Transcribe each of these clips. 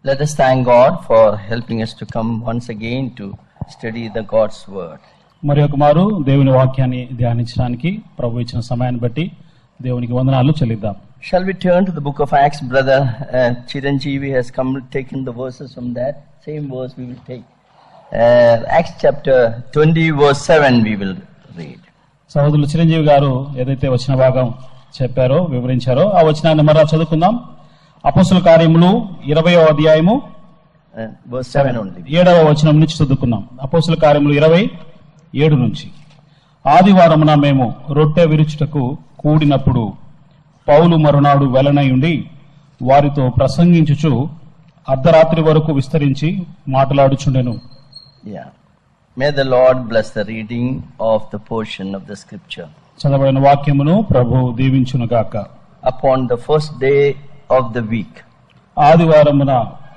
Let us thank God for helping us to come once again to study the God's word. మరి ఒక మారు దేవుని వాక్యాన్ని ధ్యానించడానికి ప్రభు ఇచ్చిన సమయాన్ని బట్టి దేవునికి వందనాలు చెల్లిద్దాం. Shall we turn to the book of Acts? Brother Chiranjeevi has taken the verses from that same verse we will take. Acts chapter 20 verse 7 we will read. సహోదరులు చిరంజీవి గారు ఏదైతే వచ్చిన భాగం చెప్పారో వివరించారో ఆ వచనాన్ని మరలా చదువుకుందాం. అపోస్తల కార్యములు 20వ అధ్యాయము verse 7 only. 7వ వచనం నుంచి చదువుకున్నాం. అపోస్తల కార్యములు 27 నుంచి. ఆదివారమున మేము రొట్టె విరుచుటకు కూడినప్పుడు పౌలు మరునాడు వెలనయుండి వారితో ప్రసంగించుచు అర్ధరాత్రి వరకు విస్తరించి మాట్లాడుచుండెను. Yeah. May the Lord bless the reading of the portion of the scripture. చదవబడిన వాక్యమును ప్రభు దీవించును గాక. Upon the first day of the week, ఆదివారమున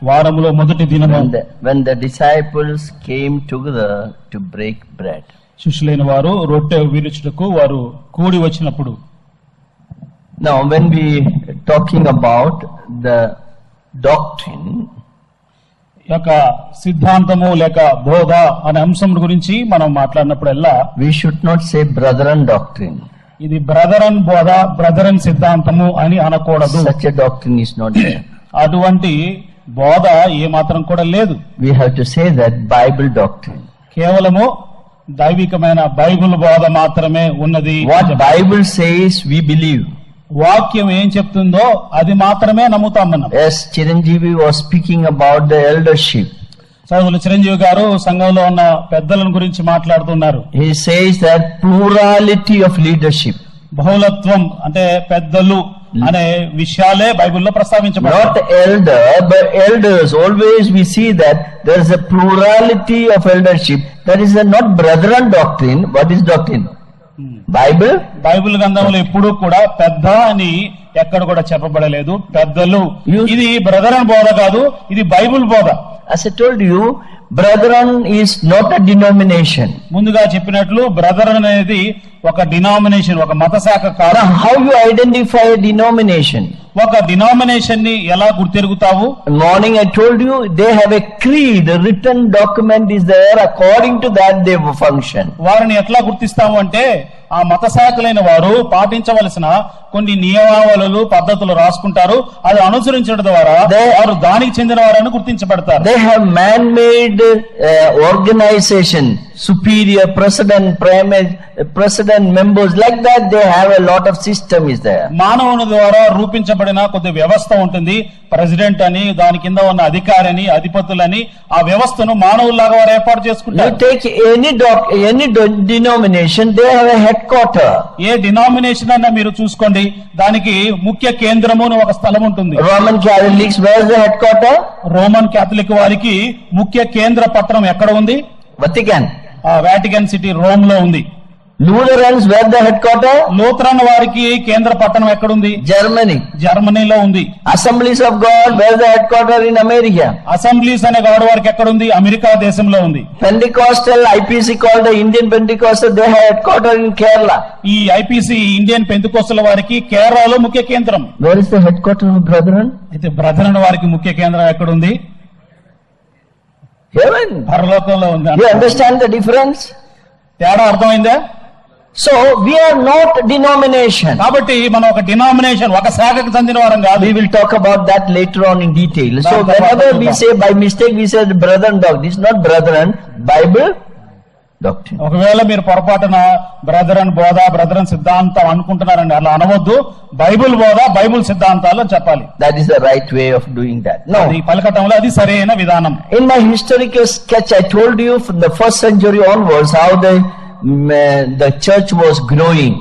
వారములో మొదటి దినము when the disciples came together to break bread. శిష్యులైన వారు రొట్టె విరుచుటకు వారు కూడి వచ్చినప్పుడు. Now when we talking about the doctrine, యొక్క సిద్ధాంతము లేక బోధ అనే అంశం గురించి మనం మాట్లాడినప్పుడల్లా we should not say brethren doctrine. ఇది బ్రదరన్ బోధ, బ్రదరన్ సిద్ధాంతము అని అనకూడదు. Such a doctrine is not there. అటువంటి బోధ ఏ మాత్రం కూడా లేదు. We have to say that Bible doctrine. కేవలము దైవికమైన బైబిల్ బోధ మాత్రమే ఉన్నది. What Bible says we believe. వాక్యం ఏం చెప్తుందో అది మాత్రమే నమ్ముతాం మనం. Yes, Chiranjeevi was speaking about the eldership. సోదరులు చిరంజీవి గారు సంఘంలో ఉన్న పెద్దలను గురించి మాట్లాడుతున్నారు. He says that plurality of leadership. బహుళత్వం అంటే పెద్దలు అనే విషయాలే బైబిల్లో ప్రస్తావించబడ్డాయి. Not elder but elders. Always we see that there is a plurality of eldership. That is not brethren doctrine. What is doctrine? Bible గ్రంథంలో ఎప్పుడూ కూడా పెద్ద అని ఎక్కడ కూడా చెప్పబడలేదు. పెద్దలు ఇది బ్రదరన్ బోధ కాదు, ఇది బైబిల్ బోధ. As I told you, brethren is not a denomination. ముందుగా చెప్పినట్లు బ్రదరన్ అనేది ఒక డినామినేషన్, ఒక మత శాఖ కాదు. How you identify a denomination? ఒక డినామినేషన్ ని ఎలా గుర్తెరుగుతావు? Morning I told you they have a creed, a written document is there. According to that they function. వారిని ఎట్లా గుర్తిస్తాము అంటే ఆ మత శాఖలైన వారు పాటించవలసిన కొన్ని నియమావళులు పద్ధతులు రాసుకుంటారు. అది అనుసరించడం ద్వారా వారు దానికి చెందిన వారని గుర్తించబడతారు. They have man-made organization, superior president members, like that they have a lot of system is there. మానవుని ద్వారా రూపించబడిన కొద్ది వ్యవస్థ ఉంటుంది. ప్రెసిడెంట్ అని, దాని కింద ఉన్న అధికారిని, అధిపతులని, ఆ వ్యవస్థను మానవుల్లాగా వారు ఏర్పాటు చేసుకుంటారు. You take any denomination, they have a headquarter. A denomination అయినా మీరు చూసుకోండి, దానికి ముఖ్య కేంద్రము అని ఒక స్థలం ఉంటుంది. Roman Catholics, where is the headquarter? Roman Catholic వారికి ముఖ్య కేంద్ర పట్టణం ఎక్కడ ఉంది? Vatican. వాటికన్ సిటీ రోమ్ లో ఉంది. Lutherans, where the headquarter? Lutheran వారికి కేంద్ర పట్టణం ఎక్కడుంది? Germany. జర్మనీలో ఉంది. Assemblies of God, where the headquarter? In America. Assemblies అనే గాడ్ వారికి ఎక్కడుంది? అమెరికా దేశంలో ఉంది. Pentecostal, IPC called the Indian Pentecostal, they have headquarter in Kerala. ఈ ఐపీసీ ఇండియన్ పెంతెకోస్తల వారికి కేరళలో ముఖ్య కేంద్రం. Where is the headquarter of brethren? అయితే బ్రదరన్ వారికి ముఖ్య కేంద్రం ఎక్కడుంది? Heaven. పరలోకంలో ఉంది. You understand the difference? తేడా అర్థమైందా? So we are not denomination. కాబట్టి మనం ఒక డినామినేషన్, ఒక శాఖకు చెందిన వారం కాదు. We will talk about that later on in detail. So whenever we say by mistake we say brethren doctrine, this is not brethren, Bible doctrine. ఒకవేళ మీరు పొరపాటున బ్రదరన్ బోధ, బ్రదరన్ సిద్ధాంతం అనుకుంటున్నారండి, అలా అనవద్దు. బైబిల్ బోధ, బైబిల్ సిద్ధాంతాలు చెప్పాలి. That is the right way of doing that. No, అది పలకటంలో అది సరైన విధానం. in my historical sketch I told you from the first century onwards how the church was growing.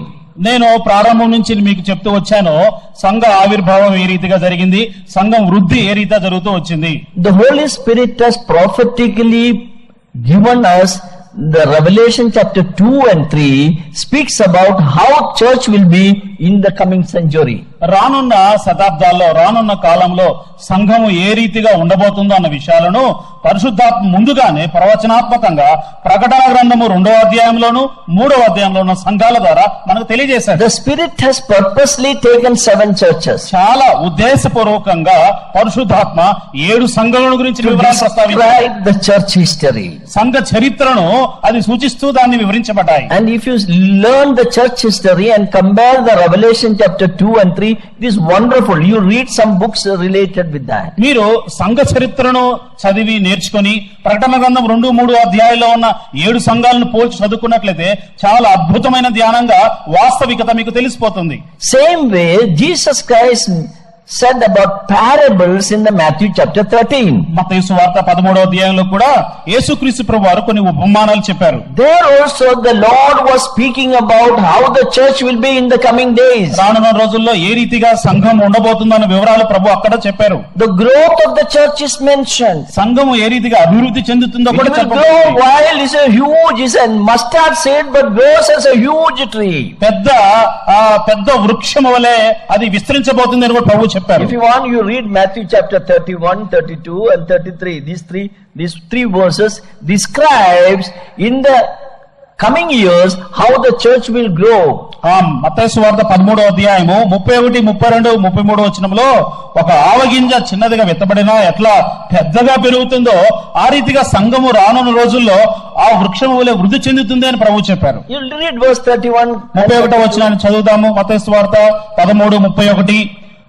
నేను ప్రారంభం నుంచి మీకు చెప్తూ వచ్చాను, సంఘ ఆవిర్భావం ఏ రీతిగా జరిగింది, సంఘం వృద్ధి ఏ రీతిగా జరుగుతూ వచ్చింది. The Holy Spirit has prophetically given us the Revelation chapter 2 and 3 speaks about how church will be in the coming century. రానున్న శతాబ్దాల్లో రానున్న కాలంలో సంఘము ఏ రీతిగా ఉండబోతుందో అన్న విషయాలను పరిశుద్ధాత్మ ముందుగానే ప్రవచనాత్మకంగా ప్రకటన గ్రంథము 2వ అధ్యాయంలోను 3వ అధ్యాయంలోను సంఘాల ద్వారా మనకు తెలియజేశారు. The Spirit has purposely taken 7 churches చాలా ఉద్దేశపూర్వకంగా పరిశుద్ధాత్మ 7 సంఘాల గురించి వివరాలు ప్రస్తావించారు. the church history. సంఘ చరిత్రను అది సూచిస్తూ దాన్ని వివరించబడ్డాయి. And if you learn the church history and compare the Revelation chapter 2 and 3, it is wonderful. You read some books related with that. మీరు సంఘ చరిత్రను చదివి నేర్చుకొని ప్రకటన గ్రంథం 2, 3 అధ్యాయాల్లో ఉన్న 7 సంఘాలను పోల్చి చదువుకున్నట్లయితే చాలా అద్భుతమైన ధ్యానంగా వాస్తవికత మీకు తెలిసిపోతుంది. Same way, Jesus Christ said about parables in the Matthew chapter 13. మత్తయి సువార్త 13వ అధ్యాయంలో కూడా యేసుక్రీస్తు ప్రభువారు కొన్ని ఉపమానాలు చెప్పారు. There also the Lord was speaking about how the church will be in the coming days. రానున్న రోజుల్లో ఏ రీతిగా సంఘం ఉండబోతుందన్న వివరాలు ప్రభు అక్కడ చెప్పారు. The growth of the church is mentioned. సంఘము ఏ రీతిగా అభివృద్ధి చెందుతుందో కూడా it will grow while is a huge, is a mustard seed but grows as a huge tree. పెద్ద వృక్షము వలె అది విస్తరించబోతుందని కూడా ప్రభు చెప్పారు. If you want, you read Matthew chapter 31, 32 and 33. These three verses describes in the coming years how the church will grow. మత్తయి సువార్త 13వ అధ్యాయము 31, 32, 33 వచనంలో ఒక ఆవగింజ చిన్నదిగా విత్తబడినా ఎట్లా పెద్దగా పెరుగుతుందో ఆ రీతిగా సంఘము రానున్న రోజుల్లో ఆ వృక్షము వలె వృద్ధి చెందుతుంది అని ప్రభు చెప్పారు. You read verse 31. 31వ వచనాన్ని చదువుదాము. మత్తయి సువార్త 13:31.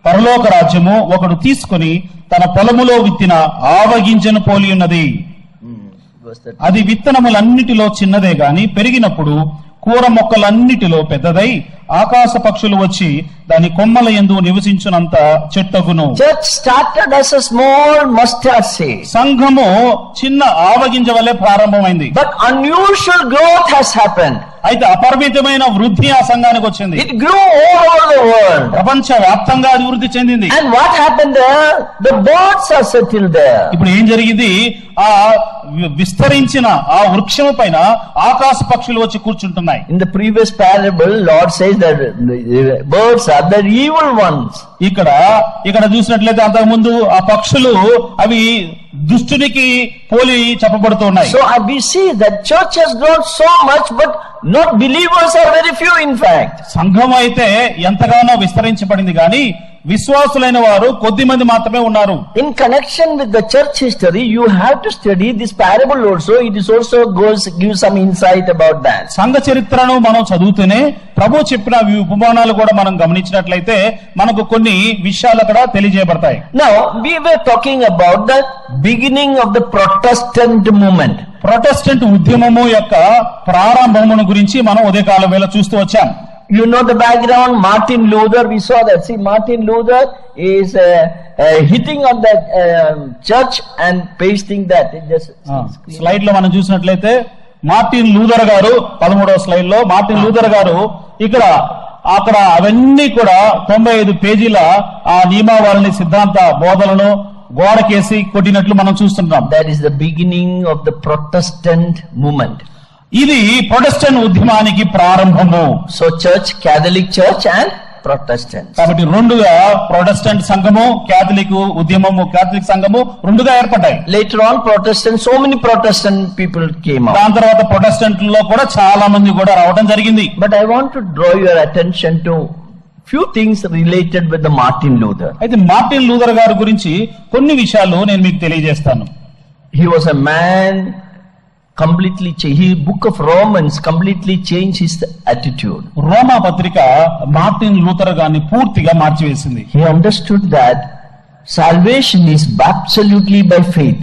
పరలోక రాజ్యము ఒకడు తీసుకుని తన పొలములో విత్తిన ఆవగింజను పోలి ఉన్నది. అది విత్తనములన్నిటిలో చిన్నదే గాని పెరిగినప్పుడు కూర మొక్కలన్నిటిలో పెద్దదై ఆకాశ పక్షులు వచ్చి దాని కొమ్మల యందు నివసించునంత చెట్టగును. Church started as a small mustard seed. సంఘము చిన్న ఆవగింజ వలె ప్రారంభమైంది. But unusual growth has happened. అయితే అపరిమితమైన వృద్ధి ఆ సంఘానికి వచ్చింది. It grew all over the world. ప్రపంచ వ్యాప్తంగా అది వృద్ధి చెందింది. And what happened there? The birds are settled there. ఇప్పుడు ఏం జరిగింది? ఆ విస్తరించిన ఆ వృక్షము పైన ఆకాశ పక్షులు వచ్చి కూర్చుంటున్నాయి. In the previous parable, Lord says that the birds are the evil ones. ఇక్కడ చూసినట్లయితే అంతకు ముందు ఆ పక్షులు అవి దుష్టునికి పోలి చెప్పబడుతున్నాయి. So we see that church has grown so much, but not believers are very few in fact. సంఘం అయితే ఎంతగానో విస్తరించబడింది కానీ విశ్వాసులైన వారు కొద్ది మంది మాత్రమే ఉన్నారు. In connection with the church history, you have to study this parable also. It is also gives some insight about that. సంఘ చరిత్రను మనం చదువుతూనే ప్రభు చెప్పిన ఉపమానాలు కూడా మనం గమనించినట్లయితే మనకు కొన్ని విషయాలు అక్కడ తెలియజేయబడతాయి. Now we were talking about the beginning of the Protestant movement. Protestant ఉద్యమము యొక్క ప్రారంభమును గురించి మనం ఉదయకాల వేళ చూస్తూ వచ్చాం. You know the background. Martin Luther, we saw that. See, Martin Luther is hitting on that church and pasting that. Slide లో మనం చూసినట్లయితే మార్టిన్ లూథర్ గారు 13వ స్లైడ్ లో మార్టిన్ లూథర్ గారు అక్కడ అవన్నీ కూడా 95 పేజీల ఆ నియమావళిని సిద్ధాంత బోధనను గోడకేసి కొట్టినట్లు మనం చూస్తున్నాం. That is the beginning of the Protestant movement. ఇది ప్రొటెస్టెంట్ ఉద్యమానికి ప్రారంభము. So church, Catholic church and Protestant. కాబట్టి రెండుగా ప్రొటెస్టెంట్ సంఘము, క్యాథలిక్ ఉద్యమము, క్యాథలిక్ సంఘము రెండుగా ఏర్పడ్డాయి. Later on Protestant, so many Protestant people came out. దాని తర్వాత ప్రొటెస్టెంట్ లో కూడా చాలా మంది కూడా రావడం జరిగింది. But I want to draw your attention to few things related with the Martin Luther. అయితే మార్టిన్ లూథర్ గారి గురించి కొన్ని విషయాలు నేను మీకు తెలియజేస్తాను. He was a man completely changed. His book of Romans completely changed his attitude. రోమా పత్రిక Martin Luther గారిని పూర్తిగా మార్చివేసింది. He understood that salvation is absolutely by faith.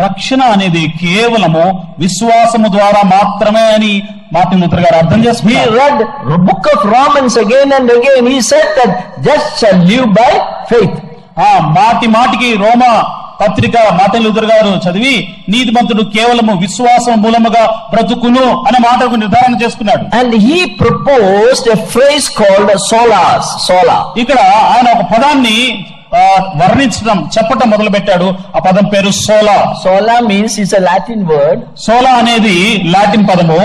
రక్షణ అనేది కేవలము విశ్వాసము ద్వారా మాత్రమే అని మార్టిన్ లూథర్ గారు అర్థం చేసుకున్నారు. He read the book of Romans again and again. He said that just shall live by faith. మాటికి రోమా పత్రిక మార్టిన్ లూథర్ గారు చదివి నీతిమంతుడు కేవలము విశ్వాసం మూలముగా బ్రతుకును అనే మాటకు నిర్ధారణ చేసుకున్నాడు. And he proposed a phrase called sola. ఇక్కడ ఆయన ఒక పదాన్ని చెప్పటం మొదలు పెట్టాడు. ఆ పదం పేరు సోలా. Sola means is a Latin word. సోలా అనేది లాటిన్ పదము.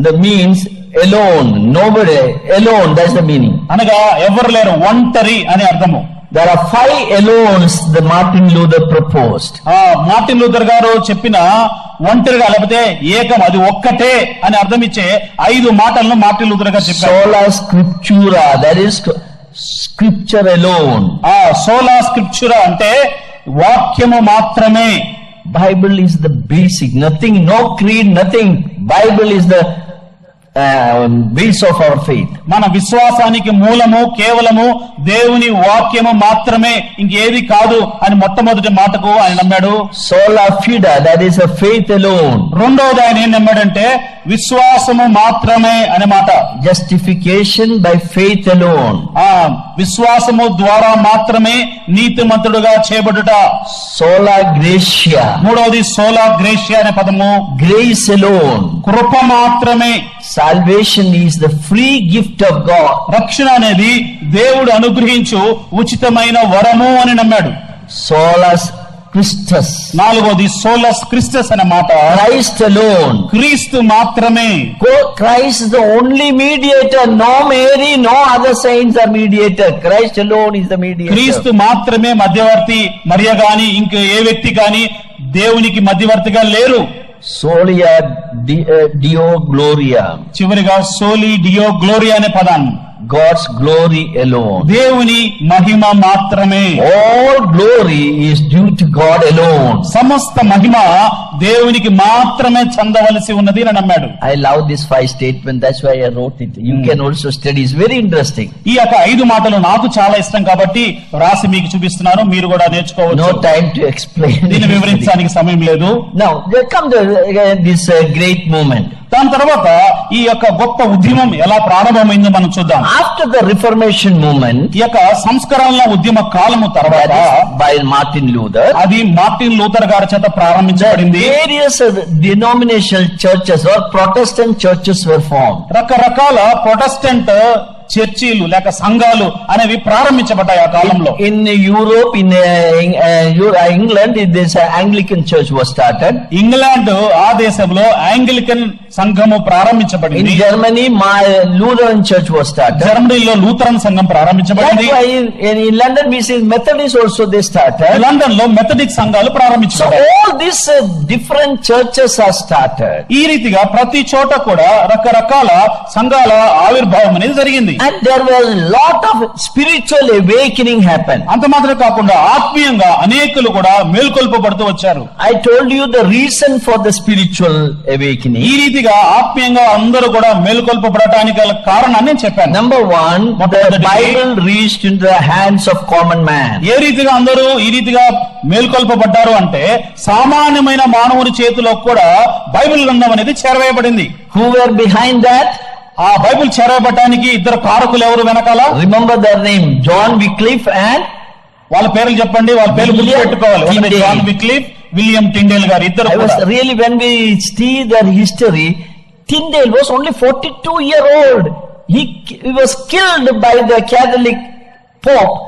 That means alone, nobody, alone, that's the meaning. అనగా ఎవరు లేరు, ఒంటరి అని అర్థము. There are 5 alones that Martin Luther proposed. Martin Luther గారు చెప్పిన ఒంటరిగా లేకపోతే ఏకం, అది ఒక్కటే అని అర్థం ఇచ్చే 5 మాటలను మార్టిన్ లూథర్ గారు చెప్పారు. Sola scriptura, that is scripture alone. సోలా స్క్రిప్చురా అంటే వాక్యము మాత్రమే. Bible is the basic, nothing, no creed, nothing. Bible is the base of our faith. మన విశ్వాసానికి మూలము కేవలము దేవుని వాక్యము మాత్రమే, ఇంకేది కాదు అని మొట్టమొదటి మాటకు ఆయన నమ్మాడు. Sola fide, that is a faith alone. రెండోది ఆయన ఏం నమ్మాడంటే విశ్వాసము మాత్రమే అనే మాట. Justification by faith alone. విశ్వాసము ద్వారా మాత్రమే నీతిమంతుడుగా చేయబడుట. Sola gratia. మూడవది సోలా గ్రేషియా అనే పదము. Grace alone. కృప మాత్రమే. Salvation is the free gift of God. రక్షణ అనేది దేవుడు అనుగ్రహించు ఉచితమైన వరము అని నమ్మాడు. Solus Christus. నాలుగోది సోలస్ క్రిస్టస్ అనే మాట. Christ alone. క్రీస్తు మాత్రమే. Christ is the only mediator. No Mary, no other saints are mediator. Christ alone is the mediator. క్రీస్తు మాత్రమే మధ్యవర్తి. మరియ గాని ఇంక ఏ వ్యక్తి గాని దేవునికి మధ్యవర్తిగా లేరు. Solia Deo Gloria. చివరిగా సోలి డియో గ్లోరియా అనే పదం. God's glory alone. దేవుని మహిమ మాత్రమే. All glory is due to God alone. సమస్త మహిమ దేవునికి మాత్రమే చెందవలసి ఉన్నది అని నమ్మాడు. I love this 5 statement, that's why I wrote it. You can also study, it's very interesting. ఈ యొక్క 5 మాటలు నాకు చాలా ఇష్టం కాబట్టి రాసి మీకు చూపిస్తున్నాను, మీరు కూడా నేర్చుకోవచ్చు. No time to explain. దీన్ని వివరించడానికి సమయం లేదు. Now there comes this great moment. దాని తర్వాత ఈ యొక్క గొప్ప ఉద్యమం ఎలా ప్రారంభమైందో మనం చూద్దాం. After the Reformation movement, ఈ యొక్క సంస్కరణల ఉద్యమ కాలము తర్వాత by Martin Luther, అది మార్టిన్ లూథర్ గారి చేత ప్రారంభించబడింది. various denominational churches or Protestant churches were formed. రకరకాల ప్రొటెస్టెంట్ చర్చీలు లేక సంఘాలు అనేవి ప్రారంభించబడ్డాయి ఆ కాలంలో. In Europe, in England, this Anglican church was started. England ఆ దేశంలో యాంగ్లికన్ సంఘము ప్రారంభించబడింది. In Germany, my Lutheran church was started. జర్మనీలో లూథరన్ సంఘం ప్రారంభించబడింది. That's why in London we see Methodists also they started. London లో మెథడిక్ సంఘాలు So ప్రారంభించబడ్డాయి. all these different churches are started. ఈ రీతిగా ప్రతి చోట కూడా రకరకాల సంఘాల ఆవిర్భావం అనేది జరిగింది. And there was a lot of spiritual awakening happened. అంత మాత్రమే కాకుండా ఆత్మీయంగా అనేకులు కూడా మేల్కొల్పబడుతూ వచ్చారు. I told you the reason for the spiritual awakening. ఈ రీతిగా ఆత్మీయంగా అందరూ కూడా మేల్కొల్పబడటానికి గల కారణాన్ని నేను చెప్పాను. Number 1, the Bible reached into the hands of common man. ఏ రీతిగా అందరూ ఈ రీతిగా మేల్కొల్పబడ్డారు అంటే సామాన్యమైన మానవుని చేతిలో కూడా బైబిల్ గ్రంథం అనేది చేరవేయబడింది. Who were behind that? ఆ బైబిల్ చేరవేయబడటానికి 2 కారకులు ఎవరు వెనకాల? Remember their name, John Wycliffe and వాళ్ళ పేర్లు చెప్పండి, వాళ్ళ పేర్లు గుర్తుపెట్టుకోవాలి. జాన్ విక్లిఫ్, విలియం టిండేల్ గారు ఇద్దరు. Really, when we see their history, Tyndale was only 42-year-old. He was killed by the Catholic Pope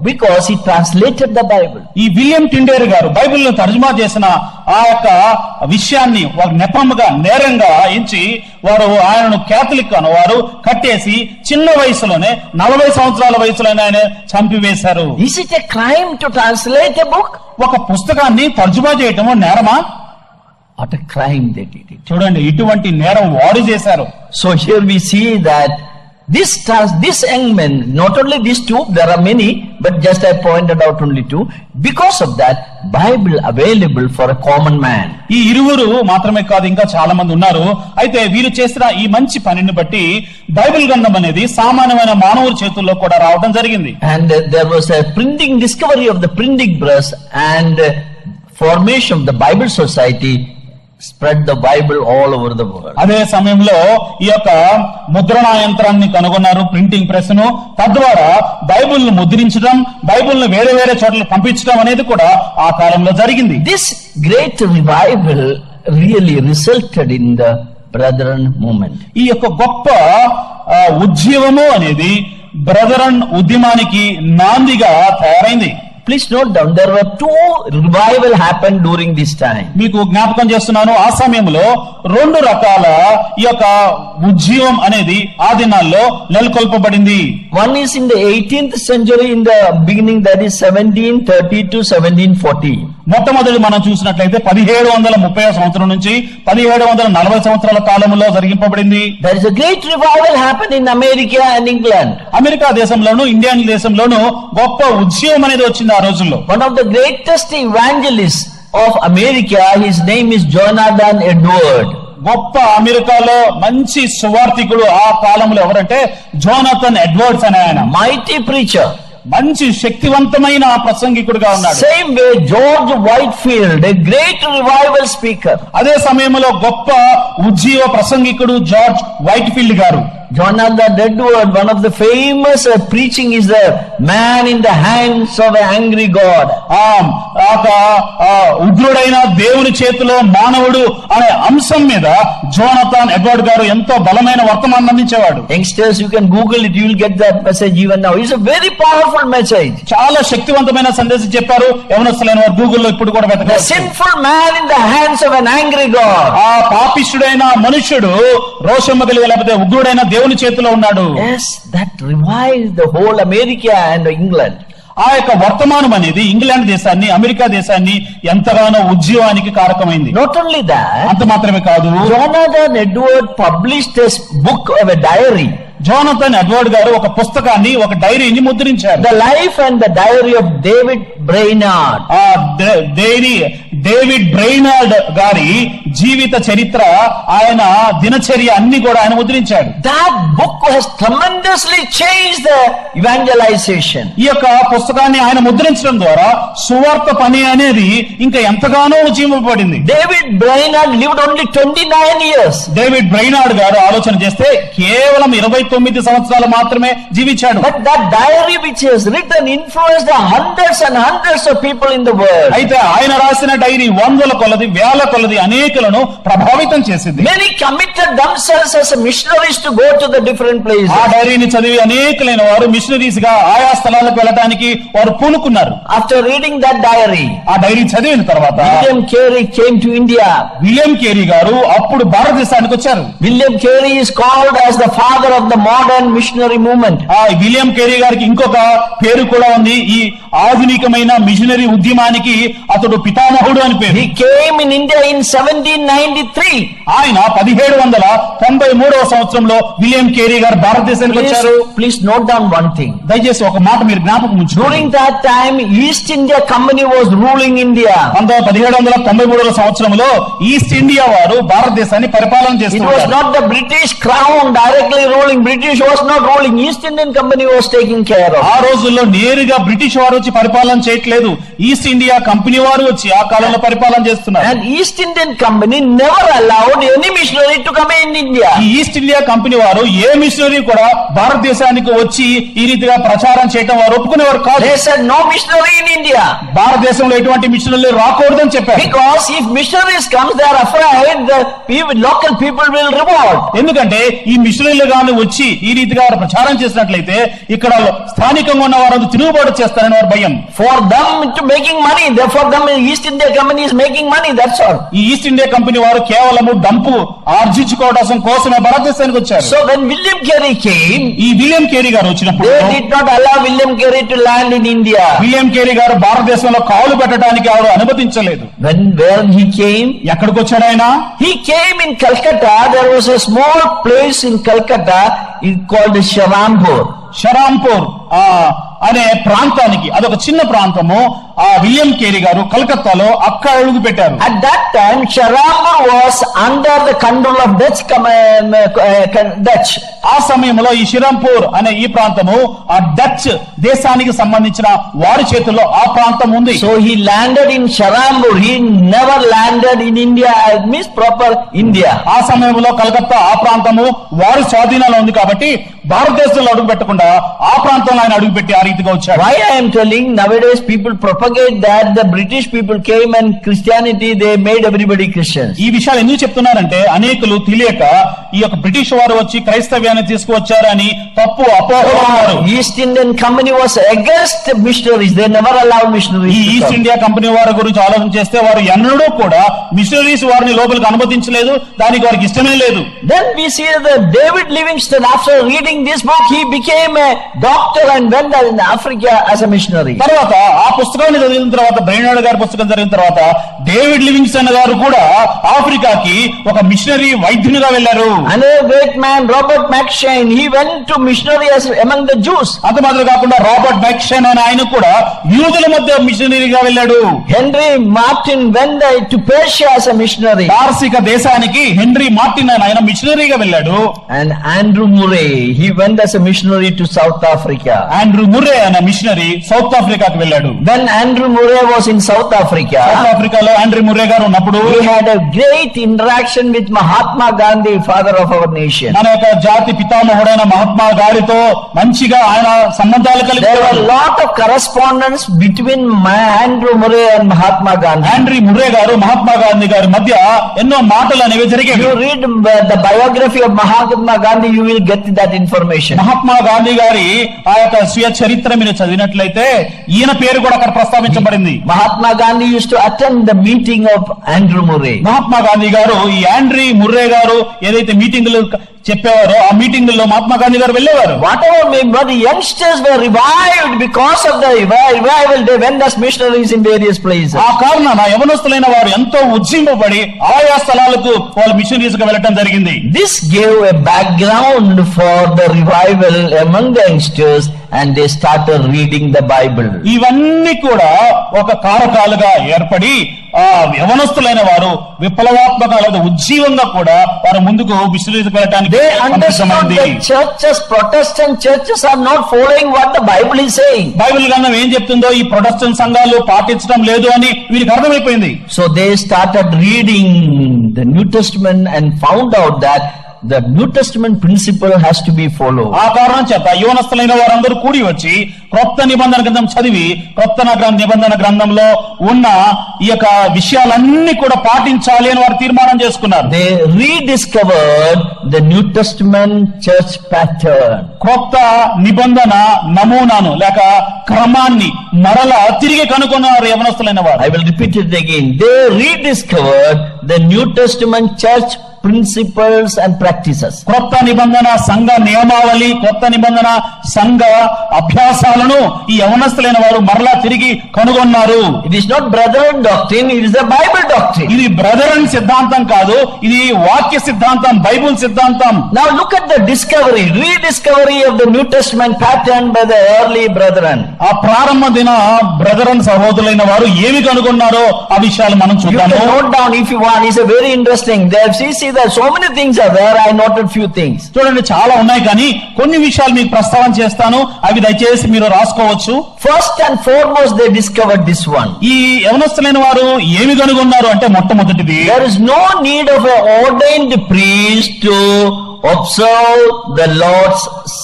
because he translated the Bible. ఈ William టిండేర్ గారు బైబిల్ను తర్జుమా చేసిన ఆ యొక్క విషయాన్ని వారు నెపముగా నేరంగా ఎంచి వారు ఆయనను క్యాథలిక్ అను వారు కట్టేసి చిన్న వయసులోనే 40 సంవత్సరాల వయసులోనే ఆయన చంపివేశారు. Is it a crime to translate a book? ఒక పుస్తకాన్ని తర్జుమా చేయటము నేరమా? What a crime they did it. చూడండి, ఇటువంటి నేరం వారు చేశారు. So here we see that this young men, not only these 2, there are many, but just I pointed out only 2. Because of that, Bible available for a common man. ఈ ఇరువురు మాత్రమే కాదు, ఇంకా చాలా మంది ఉన్నారు. అయితే వీరు చేసిన ఈ మంచి పనిని బట్టి బైబిల్ గ్రంథం అనేది సామాన్యమైన మానవుల చేతుల్లో కూడా రావడం జరిగింది. And there was a discovery of the printing press and formation of the Bible Society spread the Bible all over the world. అదే సమయంలో ఈ యొక్క ముద్రణా యంత్రాన్ని కనుగొన్నారు, ప్రింటింగ్ ప్రెస్ ను. తద్వారా బైబిల్ ను ముద్రించడం, బైబిల్ ను వేరే వేరే చోట్ల పంపించడం అనేది కూడా ఆ కాలంలో జరిగింది. This great revival really resulted in the Brethren movement. ఈ యొక్క గొప్ప ఉద్యమము అనేది బ్రదరన్ ఉద్యమానికి నాందిగా తయారైంది. Please note down, there were two revival happened during this time. మీకు జ్ఞాపకం చేస్తున్నాను, ఆ సమయంలో రెండు రకాల ఈ యొక్క ఉద్యమం అనేది ఆ దినాల్లో నెలకొల్పబడింది. One is in the 18th century, in the beginning, that is 1730 to 1740. మొట్టమొదటి మనం చూసినట్లయితే 1730 సంవత్సరం నుంచి 1740 సంవత్సరాల కాలంలో జరిగింపబడింది. There is a great revival happened in America and England. America దేశంలోను ఇండియా దేశంలోను గొప్ప ఉద్యమం అనేది వచ్చింది ఆ రోజుల్లో. One of the greatest evangelists of America, his name is Jonathan Edwards. గొప్ప అమెరికాలో మంచి సువార్థికుడు ఆ కాలంలో ఎవరంటే జోనాథన్ ఎడ్వర్డ్స్ అనే ఆయన. Mighty preacher. మంచి శక్తివంతమైన ప్రసంగికుడుగా ఉన్నాడు. Same way George Whitefield, a great revival speaker. అదే సమయంలో గొప్ప ఉజ్జీవ ప్రసంగికుడు జార్జ్ వైట్ఫీల్డ్ గారు. Jonathan Edwards, one of the famous preaching is the man in the hands of an angry God. ఉగ్రుడైన దేవుని చేతిలో మానవుడు అనే అంశం మీద జోనాథన్ ఎడ్వర్డ్ గారు ఎంతో బలమైన వర్తమానం అందించేవాడు. Youngsters, you can Google it, you will get that message even now. It's a very powerful message. చాలా శక్తివంతమైన సందేశం చెప్పారు. యవనస్తులైన వారు గూగుల్లో ఇప్పుడు కూడా The వెతకవచ్చు. sinful man in the hands of an angry God. ఆ పాపిష్ఠుడైన మనుష్యుడు రోషము కలిగి లేకపోతే ఉగ్రుడైన దేవుని చేతిలో ఉన్నాడు. Yes, that revived the whole America and England. ఆ యొక్క వర్తమానం అనేది ఇంగ్లాండ్ దేశాన్ని అమెరికా దేశాన్ని ఎంతగానో ఉద్యమానికి కారకమైంది. Not only that, అంత మాత్రమే కాదు, Jonathan Edwards published a book of a diary. Jonathan Edward గారు ఒక పుస్తకాన్ని, ఒక డైరీని ముద్రించారు. The life and the diary of David Brainerd. ఆ డేవిడ్ బ్రెయినార్డ్ గారి జీవిత చరిత్ర, ఆయన దినచర్య అన్ని కూడా ఆయన ముద్రించాడు. That book has tremendously changed the evangelization. ఈ యొక్క పుస్తకాన్ని ఆయన ముద్రించడం ద్వారా సువార్త పని అనేది ఇంకా ఎంతగానో ఉజ్జీవింపబడింది. David Brainerd lived only 29 years. David Brainerd గారు ఆలోచన చేస్తే కేవలం 29 సంవత్సరాలు మాత్రమే జీవించాడు. But that diary which he has written influenced the hundreds and hundreds of people in the world. అయితే ఆయన రాసిన డైరీ వందల కొలది, వేల కొలది అనేకులను ప్రభావితం చేసింది. Many committed themselves as missionaries to go to the different places. ఆ డైరీని చదివి అనేకులైన వారు మిషనరీస్ గా ఆయా స్థలాలకు వెళ్ళడానికి వారు పూనుకున్నారు. After reading that diary, ఆ డైరీ చదివిన తర్వాత William Carey came to India. William Carey గారు అప్పుడు భారతదేశానికి వచ్చారు. William Carey is called as the father of the modern missionary movement. ఆ విలియం కేరీ గారికి ఇంకొక పేరు కూడా ఉంది. ఈ ఆధునికమైన మిషనరీ ఉద్యమానికి అతడు పితామహుడు అని పేరు. He came in India in 1793. ఆయన 1793వ సంవత్సరంలో విలియం కేరీ గారు భారతదేశానికి వచ్చారు. Please note down one thing. దయచేసి ఒక మాట మీరు జ్ఞాపకం ఉంచుకోండి. During that time, East India Company was ruling India. 1793వ సంవత్సరంలో ఈస్ట్ ఇండియా వారు భారతదేశాన్ని పరిపాలన It was చేస్తున్నారు. not the British crown directly ruling. British was not ruling. East Indian Company was taking care of. ఆ రోజుల్లో నేరుగా బ్రిటిష్ వారు వచ్చి పరిపాలన చేయట్లేదు, ఈస్ట్ ఇండియా కంపెనీ వారు వచ్చి ఆ కాలంలో పరిపాలన చేస్తున్నారు. And East Indian Company never allowed any missionary to come in India. ఈ ఈస్ట్ ఇండియా కంపెనీ వారు ఏ మిషనరీ కూడా భారతదేశానికి వచ్చి ఈ రీతిగా ప్రచారం చేయడం వారు ఒప్పుకునేవారు కాదు. They said no missionary in India. భారతదేశంలో ఎటువంటి మిషనరీలు రాకూడదని చెప్పారు. Because if missionaries comes, they are afraid the local people will revolt. ఎందుకంటే ఈ మిషనరీలు గాని వచ్చి ఈ రీతిగా వారు ప్రచారం చేసినట్లయితే ఇక్కడ స్థానికంగా ఉన్న వారు తిరుగుబాటు చేస్తారని వారు భయం. For them to making money, therefore them East India Company is making money, that's all. ఈ ఈస్ట్ ఇండియా కంపెనీ వారు కేవలము డంపు ఆర్జించుకోవడం కోసమే భారతదేశానికి వచ్చారు. So when William Carey came, ఈ విలియం కేరీ గారు వచ్చినప్పుడు they did not allow William Carey to land in India. William Carey గారు భారతదేశంలో కాలు పెట్టడానికి ఆవిడ అనుమతించలేదు. Where he came? ఎక్కడికి వచ్చాడు ఆయన? He came in Calcutta. There was a small place in Calcutta called Sharampur. షరాంపూర్ అనే ప్రాంతానికి, అదొక చిన్న ప్రాంతము, ఆ విలియం కేరీ గారు కలకత్తాలో అక్కడ అడుగు పెట్టారు. At that time, Sharampur was under the control of Dutch. ఆ సమయంలో ఈ షిరాంపూర్ అనే ఈ ప్రాంతము ఆ డచ్ దేశానికి సంబంధించిన వారి చేతుల్లో ఆ ప్రాంతం ఉంది. So he landed in Sharampur. He never landed in India, means proper India. ఆ సమయంలో కలకత్తా ఆ ప్రాంతము వారి స్వాధీనంలో ఉంది కాబట్టి భారతదేశంలో అడుగు పెట్టకుండా ఆ ప్రాంతంలో ఆయన అడుగుపెట్టి ఆ రీతిగా వచ్చాడు. Why I am telling, nowadays people propagate that the British people came and Christianity, they made everybody Christians. ఈ విషయాలు ఎందుకు చెప్తున్నారంటే అనేకులు తెలియక ఈ యొక్క బ్రిటిష్ వారు వచ్చి క్రైస్తవ్యాన్ని తీసుకువచ్చారని తప్పు అపోహలు ఉన్నారు. East Indian Company was against missionaries. They never allowed ఈ missionaries. ఈస్ట్ ఇండియా కంపెనీ వారి గురించి ఆలోచన చేస్తే వారు ఎన్నడూ కూడా మిషనరీస్ వారిని లోపలికి అనుమతించలేదు, దానికి వారికి ఇష్టమే లేదు. Then we see that David Livingstone, after reading this book, he became a doctor and went in Africa as a missionary. తర్వాత ఆ పుస్తకాన్ని చదివిన తర్వాత, బ్రైనార్డ్ గారి పుస్తకం చదివిన తర్వాత డేవిడ్ లివింగ్స్టన్ గారు కూడా ఆఫ్రికాకి ఒక మిషనరీ వైద్యునిగా వెళ్లారు. Another great man, Robert McCheyne, he went to missionary as among the Jews. అంత మాత్రం కాకుండా రాబర్ట్ మ్యాక్షన్ అనే ఆయన కూడా యూదుల మధ్య మిషనరీగా వెళ్ళాడు. Henry Martin went to Persia as a missionary. పార్సిక దేశానికి హెన్రీ మార్టిన్ అనే ఆయన మిషనరీగా వెళ్ళాడు. And Andrew Murray, he went as a missionary to South Africa. Andrew Murray అనే మిషనరీ సౌత్ ఆఫ్రికాకి వెళ్ళాడు. When Andrew Murray was in South Africa, south ఆఫ్రికాలో Andrew Murray గారు ఉన్నప్పుడు he had a great interaction with Mahatma Gandhi, father of our nation. మన యొక్క జాతి పితామహుడైన మహాత్మా గారితో మంచిగా ఆయన సంబంధాలు కలిగి There were a lot of correspondence between Andrew Murray and Mahatma Gandhi. Andrew Murray గారు మహాత్మా గాంధీ గారి మధ్య ఎన్నో మాటలు అనేవి జరిగాయి. You read the biography of Mahatma Gandhi, you will get that information. Mahatma Gandhi గారి ఆ యొక్క స్వీయ చరిత్ర మీరు చదివినట్లయితే ఈయన పేరు కూడా అక్కడ ప్రస్తావించబడింది. Mahatma Gandhi used to attend the meeting of Andrew Murray. Mahatma Gandhi గారు ఈ ఆండ్రీ ముర్రే గారు ఏదైతే మీటింగులు చెప్పేవారో ఆ మీటింగుల్లో మహాత్మా గాంధీ గారు వెళ్ళేవారు. Whatever may be, the youngsters were revived because of the revival. They went as missionaries in various places. ఆ కారణాన యవనస్తులైన వారు ఎంతో ఉజ్జీంపబడి ఆయా స్థలాలకు వాళ్ళు మిషనరీస్ గా వెళ్ళటం జరిగింది. This gave a background for the revival among the youngsters, and they started reading the Bible. ఇవన్నీ కూడా ఒక కారకాలుగా ఏర్పడి ఆ యవనస్తులైన వారు విప్లవాత్మక లేదా ఉజ్జీవంగా కూడా వారు ముందుకు మిషనరీస్ వెళ్ళటానికి They understood that churches, Protestant churches, are not following what the Bible is saying. Bible గ్రంథం ఏం చెప్తుందో ఈ ప్రొటెస్టెంట్ సంఘాలు పాటించడం లేదు అని వీరికి అర్థమైపోయింది. So they started reading the New Testament and found out that the New Testament principle has to be followed. ఆ కారణం చేత యవనస్తులైన వారందరూ కూడి వచ్చి క్రొత్త నిబంధన గ్రంథం చదివి క్రొత్త నిబంధన గ్రంథంలో ఉన్న ఈ యొక్క విషయాలన్నీ కూడా పాటించాలి అని వారు తీర్మానం చేసుకున్నారు. They rediscovered the New Testament church pattern. క్రొత్త నిబంధన నమూనాను లేక క్రమాన్ని మరలా తిరిగి కనుగొన్నారు యవనస్తులైన వారు. I will repeat it again. They rediscovered the New Testament church principles and practices. క్రొత్త నిబంధన సంఘ నియమావళి, కొత్త నిబంధన సంఘ అభ్యాసాలను ఈ యవనస్తులైన వారు మరలా తిరిగి కనుగొన్నారు. It is not brethren doctrine, it is the Bible doctrine. ఇది బ్రదరన్ సిద్ధాంతం కాదు, ఇది వాక్య సిద్ధాంతం, బైబుల్ సిద్ధాంతం. Now look at the rediscovery of the New Testament pattern by the early brethren. ఆ ప్రారంభ దిన బ్రదరన్ సహోదరులైన వారు ఏమి కనుగొన్నారో ఆ విషయాలు మనం You can చూద్దాము. note down if you want. It's a very interesting. There, see that so many things are there. I noted few things. చూడండి చాలా ఉన్నాయి కానీ కొన్ని విషయాలు మీకు ప్రస్తావన చేస్తాను, అవి దయచేసి మీరు రాసుకోవచ్చు. First and foremost, they discovered this one. ఈ యవనస్తులైన వారు ఏమి కనుగొన్నారు అంటే మొట్టమొదటిది, There is no need of an ordained priest to observe the Lord's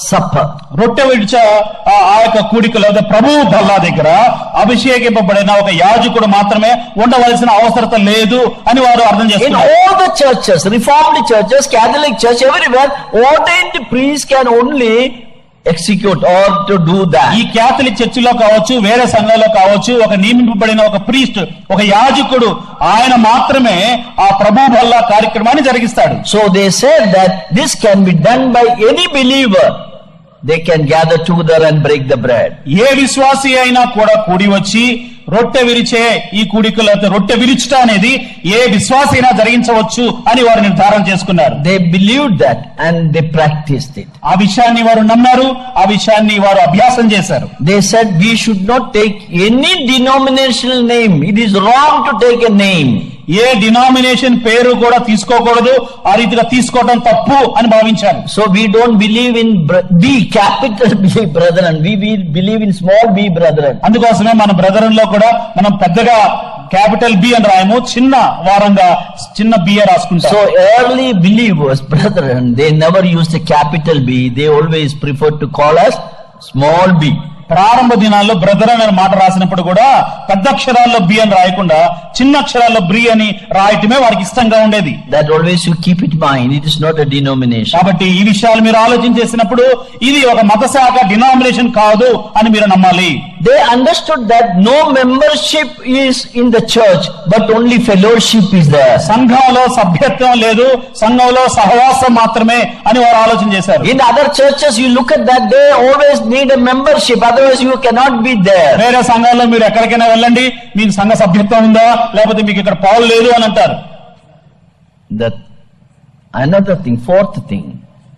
Supper. రొట్టె విడిచ ఆ యొక్క కూడికలో ప్రభువు బల్ల దగ్గర అభిషేకింపబడిన ఒక యాజకుడు మాత్రమే ఉండవలసిన అవసరత లేదు అని వారు అర్థం In చేస్తున్నారు. all the churches, Reformed churches, Catholic church, everywhere, ordained priest can only execute or to do that. ఈ క్యాథలిక్ చర్చిలో కావచ్చు, వేరే సంఘాల్లో కావచ్చు, ఒక నియమింపబడిన ఒక ప్రీస్ట్, ఒక యాజకుడు, ఆయన మాత్రమే ఆ ప్రభు బల్ల కార్యక్రమాన్ని జరిగిస్తాడు. So they said that this can be done by any believer. They can gather together and break the bread. ఏ విశ్వాసి అయినా కూడా కూడి వచ్చి రొట్టె విరిచే ఈ కూడికలు, రొట్టె విరుచుట అనేది ఏ విశ్వాసి అయినా జరిగించవచ్చు అని వారు నిర్ధారణ చేసుకున్నారు. They believed that and they practiced it. ఆ విషయాన్ని వారు నమ్మారు, ఆ విషయాన్ని వారు అభ్యాసం చేశారు. They said we should not take any denominational name. It is wrong to take a name. A denomination పేరు కూడా తీసుకోకూడదు, ఆ రీతిగా తీసుకోవడం తప్పు అని భావించారు. So we don't believe in B, capital B brethren. We believe in small b brethren. అందుకోసమే మన బ్రదరన్ లో కూడా మనం పెద్దగా క్యాపిటల్ బి అని రాయము, చిన్న వారంగా చిన్న బిఏ రాసుకుంటాం. So early believers, brethren, they never used a capital B. They always preferred to call us small b. ప్రారంభ దినాల్లో బ్రదర్ అనే మాట రాసినప్పుడు కూడా పెద్ద అక్షరాల్లో బి అని రాయకుండా చిన్న అక్షరాల్లో బ్రి అని రాయటమే వారికి ఇష్టంగా ఉండేది. That always you keep it in mind. It is not a denomination. కాబట్టి ఈ విషయాలు మీరు ఆలోచన చేసినప్పుడు ఇది ఒక మత శాఖ డినామినేషన్ కాదు అని మీరు నమ్మాలి. They understood that no membership is in the church, but only fellowship is there. సంఘంలో సభ్యత్వం లేదు, సంఘంలో సహవాసం మాత్రమే అని వారు ఆలోచన చేశారు. In other churches, you look at that, they always need a membership, otherwise you cannot be there. వేరే సంఘాల్లో మీరు ఎక్కడికైనా వెళ్ళండి, మీకు సంఘ సభ్యత్వం ఉందా లేకపోతే మీకు ఇక్కడ పాలు లేదు అని అంటారు. That another thing, fourth thing,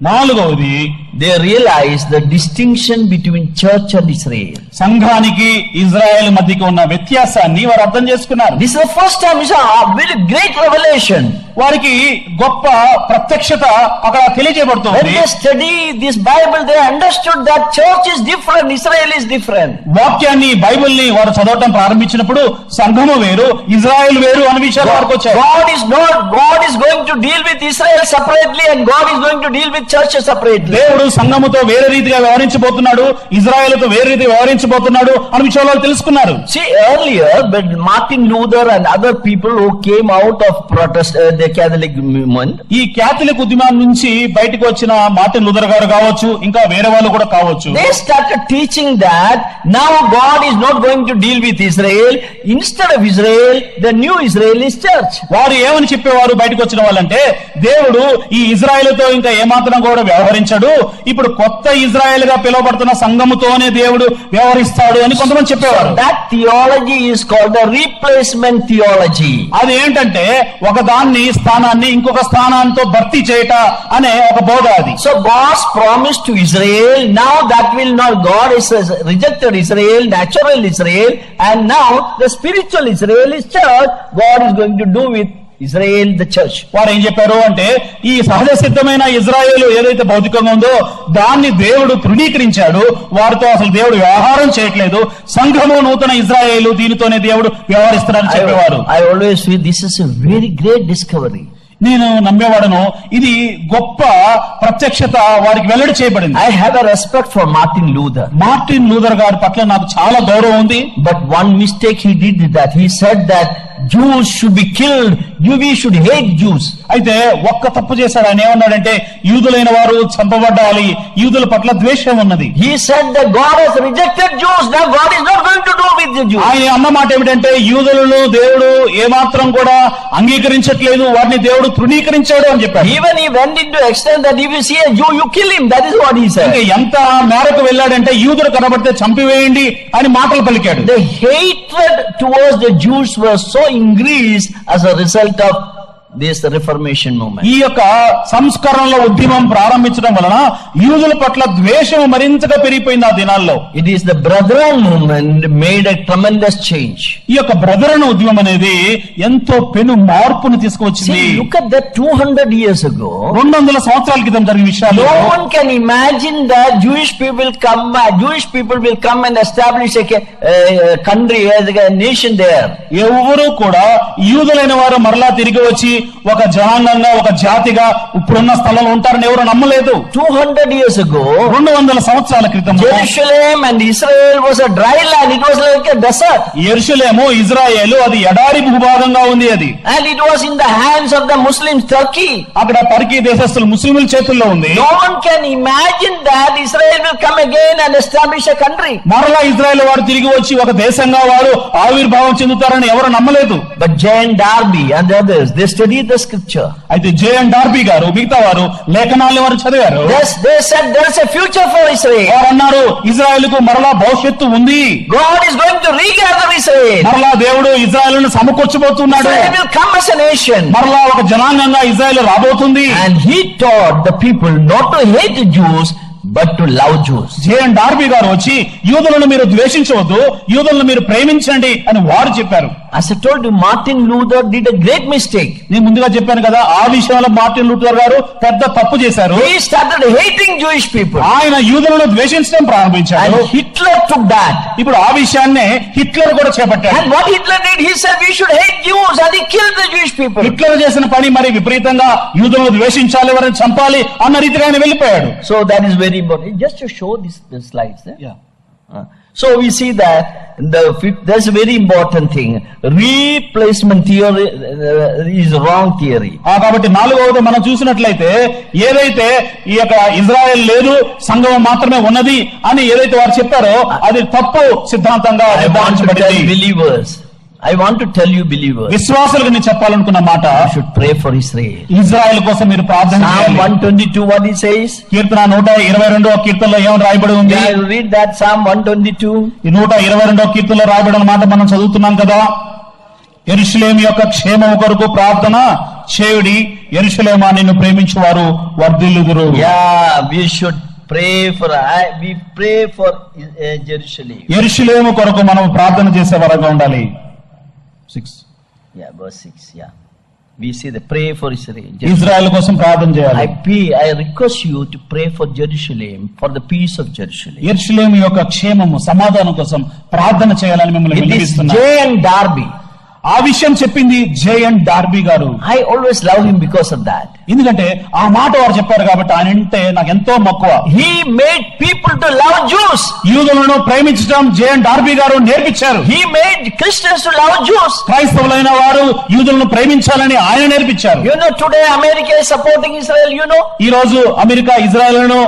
నాలుగవది, they realize the distinction between church and Israel. సంఘానికి ఇజ్రాయెల్ మధ్యకి ఉన్న వ్యత్యాసాన్ని వారు అర్థం చేసుకున్నారు. This is the first time it's a very great revelation. వారికి గొప్ప ప్రత్యక్షత అక్కడ When తెలియజేయబడుతుంది. they study this Bible, they understood that church is different, Israel is different. వాక్యాన్ని బైబిల్ని వారు చదవటం ప్రారంభించినప్పుడు సంఘము వేరు, ఇజ్రాయెల్ వేరు అనే విషయాలు వారికి వచ్చాయి. God is going to deal with Israel separately and God is going to deal with church separately. దేవుడు సంఘముతో వేరే రీతిగా వ్యవహరించబోతున్నాడు, ఇజ్రాయెల్తో వేరే రీతిగా వ్యవహరించబోతున్నాడు అనే విషయాలు తెలుసుకున్నారు. See, earlier, but Martin Luther and other people who came out of the Catholic movement, ఈ Catholic ఉద్యమం నుంచి బయటకు వచ్చిన మార్టిన్ లూథర్ గారు కావచ్చు, ఇంకా వేరే వాళ్ళు కూడా కావచ్చు, they started teaching that now God is not going to deal with Israel. Instead of Israel, the new Israel is church. వారు ఏమని చెప్పేవారు బయటకు వచ్చిన వాళ్ళంటే, దేవుడు ఈ ఇజ్రాయెల్తో ఇంకా ఏమాత్రం కూడా వ్యవహరించడు, ఇప్పుడు కొత్త ఇజ్రాయెల్ గా పిలువబడుతున్న సంఘముతోనే దేవుడు వ్యవహరిస్తాడు అని కొంతమంది చెప్పేవారు. That theology is called the replacement theology. అది ఏంటంటే ఒక దాన్ని స్థానాన్ని ఇంకొక స్థానంతో భర్తీ చేయట అనే ఒక బోధ అది. So God's promise to Israel, now that will not, God is rejected Israel, natural Israel, and now the spiritual Israel is church. God is going to do with Israel the church. వారు ఏం చెప్పారు అంటే, ఈ సహజ సిద్ధమైన ఇజ్రాయేలు ఏదైతే భౌతికంగా ఉందో దాన్ని దేవుడు తృణీకరించాడు, వారితో అసలు దేవుడు వ్యవహారం చేయట్లేదు, సంఘము నూతన ఇజ్రాయేలు దీనితోనే దేవుడు వ్యవహరిస్తున్నారని చెప్పేవారు. I always feel this is a very great discovery. నేను నమ్మేవాడను, ఇది గొప్ప ప్రత్యక్షత వారికి వెల్లడి చేయబడింది. I have a respect for Martin Luther. Martin Luther గారి పట్ల నాకు చాలా గౌరవం ఉంది. But one mistake he did that. He said that Jews should be killed. We should hate Jews. అయితే ఒక్క తప్పు చేశాడు. ఆయన ఏమన్నాడంటే, యూదులైన వారు చంపబడాలి, యూదుల పట్ల ద్వేషం ఉన్నది. He said that God has rejected Jews. Now God is not going to do with the Jews. ఆయన అన్న మాట ఏమిటంటే, యూదులను దేవుడు ఏమాత్రం కూడా అంగీకరించట్లేదు, వారిని దేవుడు తృణీకరించాడు అని చెప్పాడు. Even he went into extent that if you see a Jew, you kill him. That is what he said. ఎంత మేరకు వెళ్ళాడంటే, యూదులు కనబడితే చంపివేయండి అని మాటలు పలికాడు. The hatred towards the Jews was so increased as a result of this Reformation movement. ఈ యొక్క సంస్కరణల ఉద్యమం ప్రారంభించడం వలన యూదుల పట్ల ద్వేషం మరింతగా పెరిగిపోయింది ఆ దినాల్లో. It is the Brethren movement made a tremendous change. ఈ యొక్క బ్రదరన్ ఉద్యమం అనేది ఎంతో పెను మార్పును తీసుకువచ్చింది. See, look at that 200 years ago. 200 సంవత్సరాల క్రితం జరిగిన విషయాలు. No one can imagine that Jewish people will come and establish a country as a nation there. ఎవరు కూడా యూదులైన వారు మరలా తిరిగి వచ్చి ఒక జనాంగంగా, ఒక జాతిగా ఇప్పుడున్న స్థలంలో ఉంటారని ఎవరు నమ్మలేదు. 200 years ago, 200 సంవత్సరాల క్రితం Jerusalem and Israel was a dry land. It was like a desert. యెరూషలేము, ఇజ్రాయేలు అది ఎడారి భూభాగంగా ఉంది అది. And it was in the hands of the Muslims, Turkey. అక్కడ టర్కీ దేశస్తులు ముస్లింల చేతుల్లో ఉంది. No one can imagine that Israel will come again and establish a country. మరలా ఇజ్రాయేల్ వారు తిరిగి వచ్చి ఒక దేశంగా వారు ఆవిర్భావం చెందుతారని ఎవరు నమ్మలేదు. But J.N. Darby and others, they studied the scripture. అయితే J.N. డార్బీ గారు మిగతా వారు లేఖనాలను వారు చదివారు. They said there is a future for Israel. వారు అన్నారు, ఇజ్రాయేలుకు మరలా భవిష్యత్తు ఉంది. God is going to regather Israel. మరలా దేవుడు ఇజ్రాయేలును సమకూర్చబోతున్నాడు. Israel will come as a nation. మరలా ఒక జనాంగంగా ఇజ్రాయేల్ రాబోతుంది. And he taught the people not to hate the Jews, but to love Jews. J.N. Darby గారు వచ్చి యూదులను మీరు ద్వేషించవద్దు, యూదులను మీరు ప్రేమించండి అని వారు చెప్పారు. As I told you, Martin Luther did a great mistake. నేను ముందుగా చెప్పాను కదా, ఆ విషయంలో మార్టిన్ లూథర్ గారు పెద్ద తప్పు చేశారు. He started hating Jewish people. ఆయన యూదులను ద్వేషించడం ప్రారంభించారు. And Hitler took that. ఇప్పుడు ఆ విషయాన్నే హిట్లర్ కూడా చేపట్టాడు. And what Hitler did, he said we should hate Jews, and he killed the Jewish people. Hitler చేసిన పని మరి విపరీతంగా యూదులను ద్వేషించాలి, వారిని చంపాలి అన్న రీతిగా ఆయన వెళ్ళిపోయాడు. So that is very important. Just to show the slides. Yeah. So we see that that's a very important thing. Replacement theory is wrong theory. కాబట్టి నాలుగవది మనం చూసినట్లయితే ఏదైతే ఈ యొక్క ఇజ్రాయెల్ లేదు సంఘం మాత్రమే ఉన్నది అని ఏదైతే వారు చెప్పారో అది తప్పు సిద్ధాంతంగా నిర్ధారించబడింది. I want to tell you believers, విశ్వాసులకు నేను చెప్పాలనుకున్న మాట, you should pray for Israel. Israel కోసం మీరు ప్రార్థన చేయాలి. Psalm 122 what he says? కీర్తన 122వ కీర్తనలో ఏమని రాయబడి ఉంది? I will read that Psalm 122. ఈ 122వ కీర్తనలో రాయబడిన మాట మనం చదువుతున్నాం కదా. యెరూషలేము యొక్క క్షేమము కొరకు ప్రార్థన చేయుడి, యెరూషలేమా నిన్ను ప్రేమించువారు వర్ధిల్లుదురు. Yeah, we should pray for we pray for Jerusalem. యెరూషలేము కొరకు మనం ప్రార్థన చేసే వారంగా ఉండాలి. 6. Yeah, verse 6. Yeah, we see the pray for Israel. Israel కోసం ప్రార్థన చేయాలి. I request you to pray for Jerusalem, for the peace of Jerusalem. యెరూషలేము యొక్క క్షేమము సమాధానం కోసం ప్రార్థన చేయాలని మిమ్మల్ని విన్నవిస్తున్నాను. J.N. Darby. ఆ విషయం చెప్పింది J.N. డార్బీ గారు. I always love him because of that. ఎందుకంటే ఆ మాట వారు చెప్పారు కాబట్టి ఆయన అంటే నాకు ఎంతో మక్కువ. He made people to love Jews. యూదులను ప్రేమించడం J.N. డార్బీ గారు నేర్పించారు. He made Christians to love Jews. క్రైస్తవులైన వారు యూదులను ప్రేమించాలని ఆయన నేర్పించారు. You know, today America is supporting Israel, you know. ఈ రోజు అమెరికా ఇజ్రాయెల్ను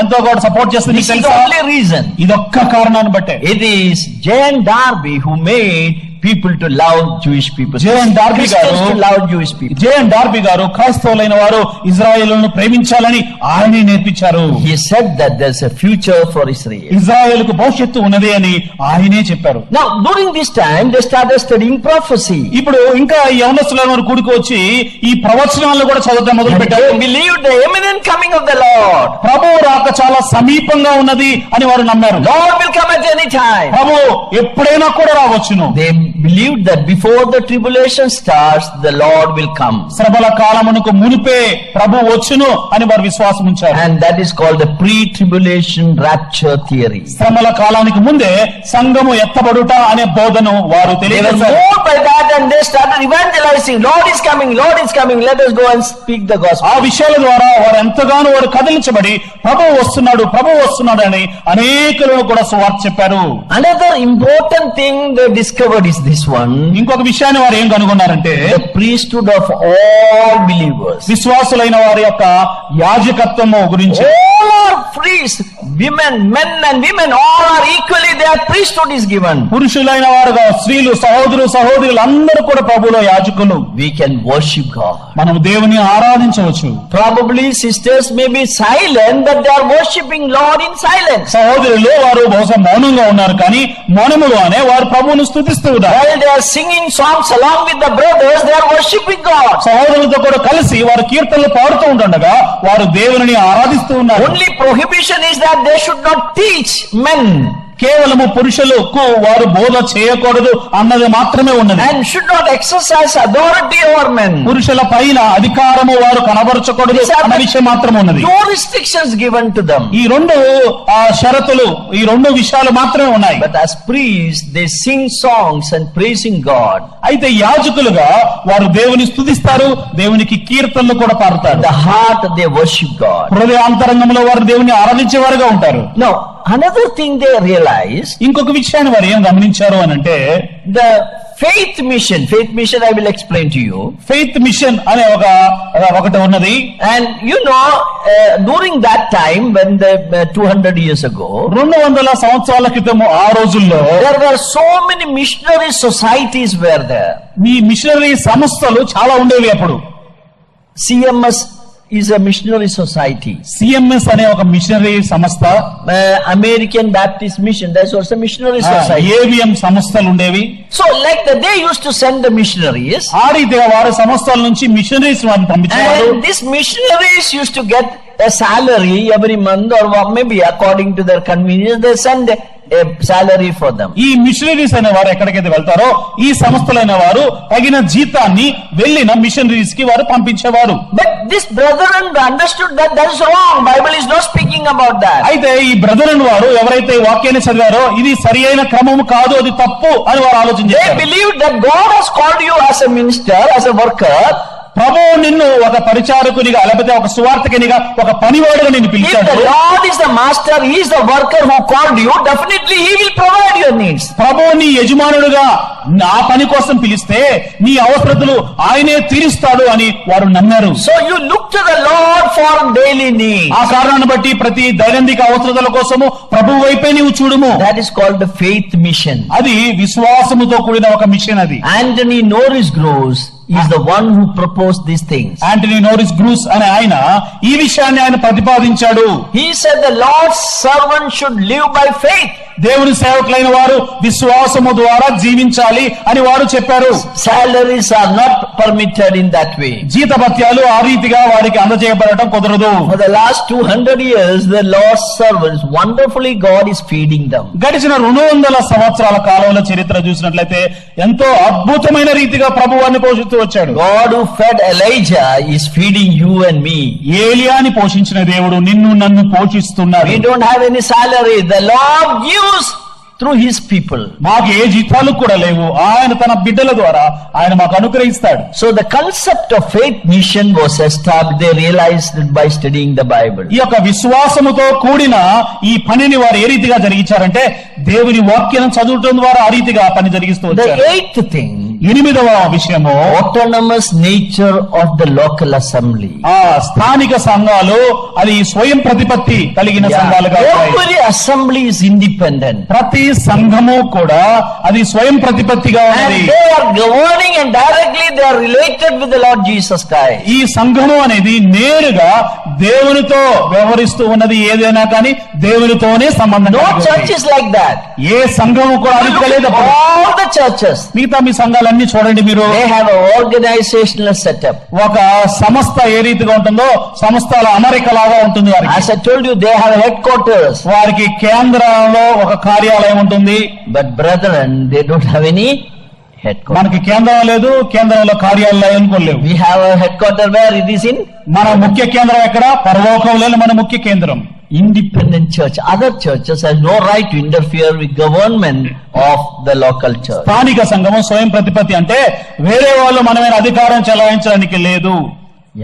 ఎంతో కూడా సపోర్ట్ చేస్తుంది. This is the only reason. ఇదొక్క కారణాన్ని బట్టే. It is J.N. Darby who made people to love Jewish people. J.N. Darby గారు to love Jewish people. J.N. Darby గారు క్రైస్తవులైన వారు ఇజ్రాయెలును ప్రేమించాలని ఆయనే నేర్పించారు. He said that there's a future for Israel. ఇజ్రాయెలుకు భవిష్యత్తు ఉన్నది అని ఆయనే చెప్పారు. Now during this time they started studying prophecy. ఇప్పుడు ఇంకా యవనస్తులైన వారు కూడికి వచ్చి ఈ ప్రవచనాలను కూడా చదవడం మొదలు పెట్టారు. They believed the imminent coming of the Lord. ప్రభువు రాక చాలా సమీపంగా ఉన్నది అని వారు నమ్మారు. Lord will come at any time. ప్రభువు ఎప్పుడైనా కూడా రావచ్చును. They believed that before the tribulation starts the Lord will come. శ్రమల కాలమునకు మునిపే ప్రభువు వచ్చును అని వారు విశ్వాసం ఉంచారు. And that is called the pre-tribulation rapture theory. శ్రమల కాలానికి ముందే సంఘము ఎత్తబడుట అనే బోధను వారు They were తెలియజేశారు. moved by that and they started evangelizing. Lord is coming, Lord is coming. Let us go and speak the gospel. ఆ విషయాల ద్వారా వారు ఎంతగానో వారు కదిలించబడి ప్రభువు వస్తున్నాడు అని అనేకులను కూడా సువార్త చెప్పారు. Another important thing they discovered is this one. ఇంకొక విషయాన్ని వారు ఏం కనుగొన్నారంటే The priesthood of all believers. విశ్వాసులైన వారి యొక్క యాజకత్వము గురించి. All are priests, women, men and women, all are equally, their priesthood is given. పురుషులైన వారుగా స్త్రీలు సహోదరులు అందరూ కూడా ప్రభువులో యాజకులు. We can worship God. మనం దేవుని ఆరాధించవచ్చు. Probably sisters may be silent, but they are worshiping Lord in silence. సహోదరులు వారు బహుశా మౌనంగా ఉన్నారు కానీ మౌనముగానే వారు ప్రభువును స్తుతిస్తూ ఉన్నారు. While they are singing songs along with the brothers, they are worshiping God. సహోదరులతో కూడా కలిసి వారు కీర్తనలు పాడుతూ ఉండగా వారు దేవుని ఆరాధిస్తూ ఉన్నారు. Only prohibition is that they should not teach men. కేవలము పురుషులకు వారు బోధ చేయకూడదు అన్నది మాత్రమే ఉన్నది. And should not exercise authority over men. పురుషుల పైన అధికారము వారు కనబరచకూడదు అన్న విషయం మాత్రం ఉన్నది. No restrictions given to them. ఈ రెండు షరతులు ఈ రెండు విషయాలు మాత్రమే ఉన్నాయి. But as priests they sing songs and praising God. అయితే యాజకులుగా వారు దేవుని స్తుతిస్తారు, దేవునికి కీర్తనలు కూడా పాడుతారు. The heart they worship God. హృదయాంతరంగంలో వారు దేవుని ఆరాధించేవారుగా ఉంటారు. Now another thing they realized, ఇంకొక విషయాన్ని వారు ఏం గమనించారు అని అంటే the faith mission I will explain to you. Faith mission అనే ఒకటి ఉన్నది. And you know, during that time when the 200 years ago 200 సంవత్సరాల క్రితం ఆ రోజుల్లో there were so many missionary societies were there. ఈ మిషనరీ సంస్థలు చాలా ఉండేవి అప్పుడు. CMS is a missionary society. CMS అనే ఒక మిషనరీ సంస్థ. American Baptist Mission, that's also a missionary society. AVM సంస్థలు ఉండేవి. So like that they used to send the missionaries. ఆ రీతిగా వారి సంస్థల నుంచి మిషనరీస్ వారిని పంపించారు. And these missionaries used to get a salary every month or maybe according to their convenience they send a salary for them. ఈ machineries అనే వారు ఎక్కడికైతే వెళ్తారో ఈ సంస్థలైన వారు తగిన జీతాన్ని వెళ్ళిన మిషనరీస్ కి వారు పంపించేవారు. But this brethren understood that that is wrong. Bible is not speaking about that. అయితే ఈ బ్రదరన్ వారు ఎవరైతే వాక్యాన్ని చదివారో ఇది సరి అయిన క్రమము కాదు, అది తప్పు అని వారు ఆలోచన They చేశారు. believed that God has called you as a minister, as a worker, ప్రభువు నిన్ను ఒక పరిచారకునిగా లేకపోతే ఒక సువార్తకునిగా ఒక పనివాడుగా నిన్ను If పిలిచాడు. the Lord is the master, He is the worker who called you, definitely He will provide your needs. ప్రభువు నీ యజమానుడుగా ఆ పని కోసం పిలిస్తే నీ అవసరతలు ఆయనే తీరుస్తాడు అని వారు నమ్మారు. So you look to the Lord for daily needs. ఆ కారణాన్ని బట్టి ప్రతి దైనందిక అవసరతల కోసము ప్రభువు వైపే నీవు చూడుము. That is called the faith mission. అది విశ్వాసముతో కూడిన ఒక మిషన్. అది Anthony Norris Gross is the one who proposed these things. Anthony Norris Groves అనే ఆయన ఈ విషయాన్ని ఆయన ప్రతిపాదించాడు. He said the Lord's servant should live by faith. దేవుని సేవకులైన వారు విశ్వాసము ద్వారా జీవించాలి అని వారు చెప్పారు. Salaries are not permitted in that way. జీతభత్యాలు ఆ రీతిగా వారికి అందజేయబడటం కుదరదు. For the last 200 years, the Lord's servants, wonderfully God is feeding them. గడిచిన 200 సంవత్సరాల కాలంలో చరిత్ర చూసినట్లయితే ఎంతో అద్భుతమైన రీతిగా ప్రభువాన్ని పోషిస్తూ వచ్చాడు. God who fed Elijah is feeding you and me. ఏలియాని పోషించిన దేవుడు నిన్ను నన్ను పోషిస్తున్నాడు. We don't have any salary. The Lord gives through His people. మాకు ఏ జీతాలు కూడా లేవు. ఆయన తన బిడ్డల ద్వారా ఆయన మాకు అనుగ్రహిస్తాడు. So the concept of faith mission was established. They realized it by studying the Bible. ఈ యొక్క విశ్వాసముతో కూడిన ఈ పనిని వారు ఏ రీతిగా జరిగించారంటే దేవుని వాక్యాన్ని చదవటం ద్వారా ఆ రీతిగా ఆ పని జరిగిస్తూ The వచ్చారు. eighth thing, 8వ విషయము autonomous nature of the local assembly. ఆ స్థానిక సంఘాలు అది స్వయం ప్రతిపత్తి కలిగిన సంఘాలుగా ఉన్నాయి. Every assembly is independent. ప్రతి సంఘము కూడా అది స్వయం ప్రతిపత్తిగా And ఉన్నది. they are governing and directly they are related with the Lord Jesus Christ. ఈ సంఘము అనేది నేరుగా దేవునితో వ్యవహరిస్తూ ఉన్నది. ఏదైనా కానీ దేవునితోనే సంబంధం No కలిగి church ఉంది. is like that. ఏ సంఘము కూడా Look అదుపుగా at లేదు. all the churches. మిగతా మీ సంఘాలన్నీ చూడండి మీరు. They have an organizational setup. ఒక సంస్థ ఏ రీతిగా ఉంటుందో సంస్థల అమరిక లాగా ఉంటుంది వారికి. As I told you, they have headquarters. వారికి కేంద్రంలో ఒక కార్యాలయం ఉంటుంది. But brethren, they don't have any headquarters. మనకి కేంద్రం లేదు, కేంద్రంలో కార్యాలయం కూడా లేవు. We have a headquarter where it is in మన ముఖ్య కేంద్రం ఎక్కడ? పరలోకంలో మన ముఖ్య కేంద్రం. independent church. Other churches have no right to interfere with government of the local church. స్థానిక సంఘము స్వయం ప్రతిపత్తి అంటే వేరే వాళ్ళు మనమైన అధికారం చెలాయించడానికి లేదు.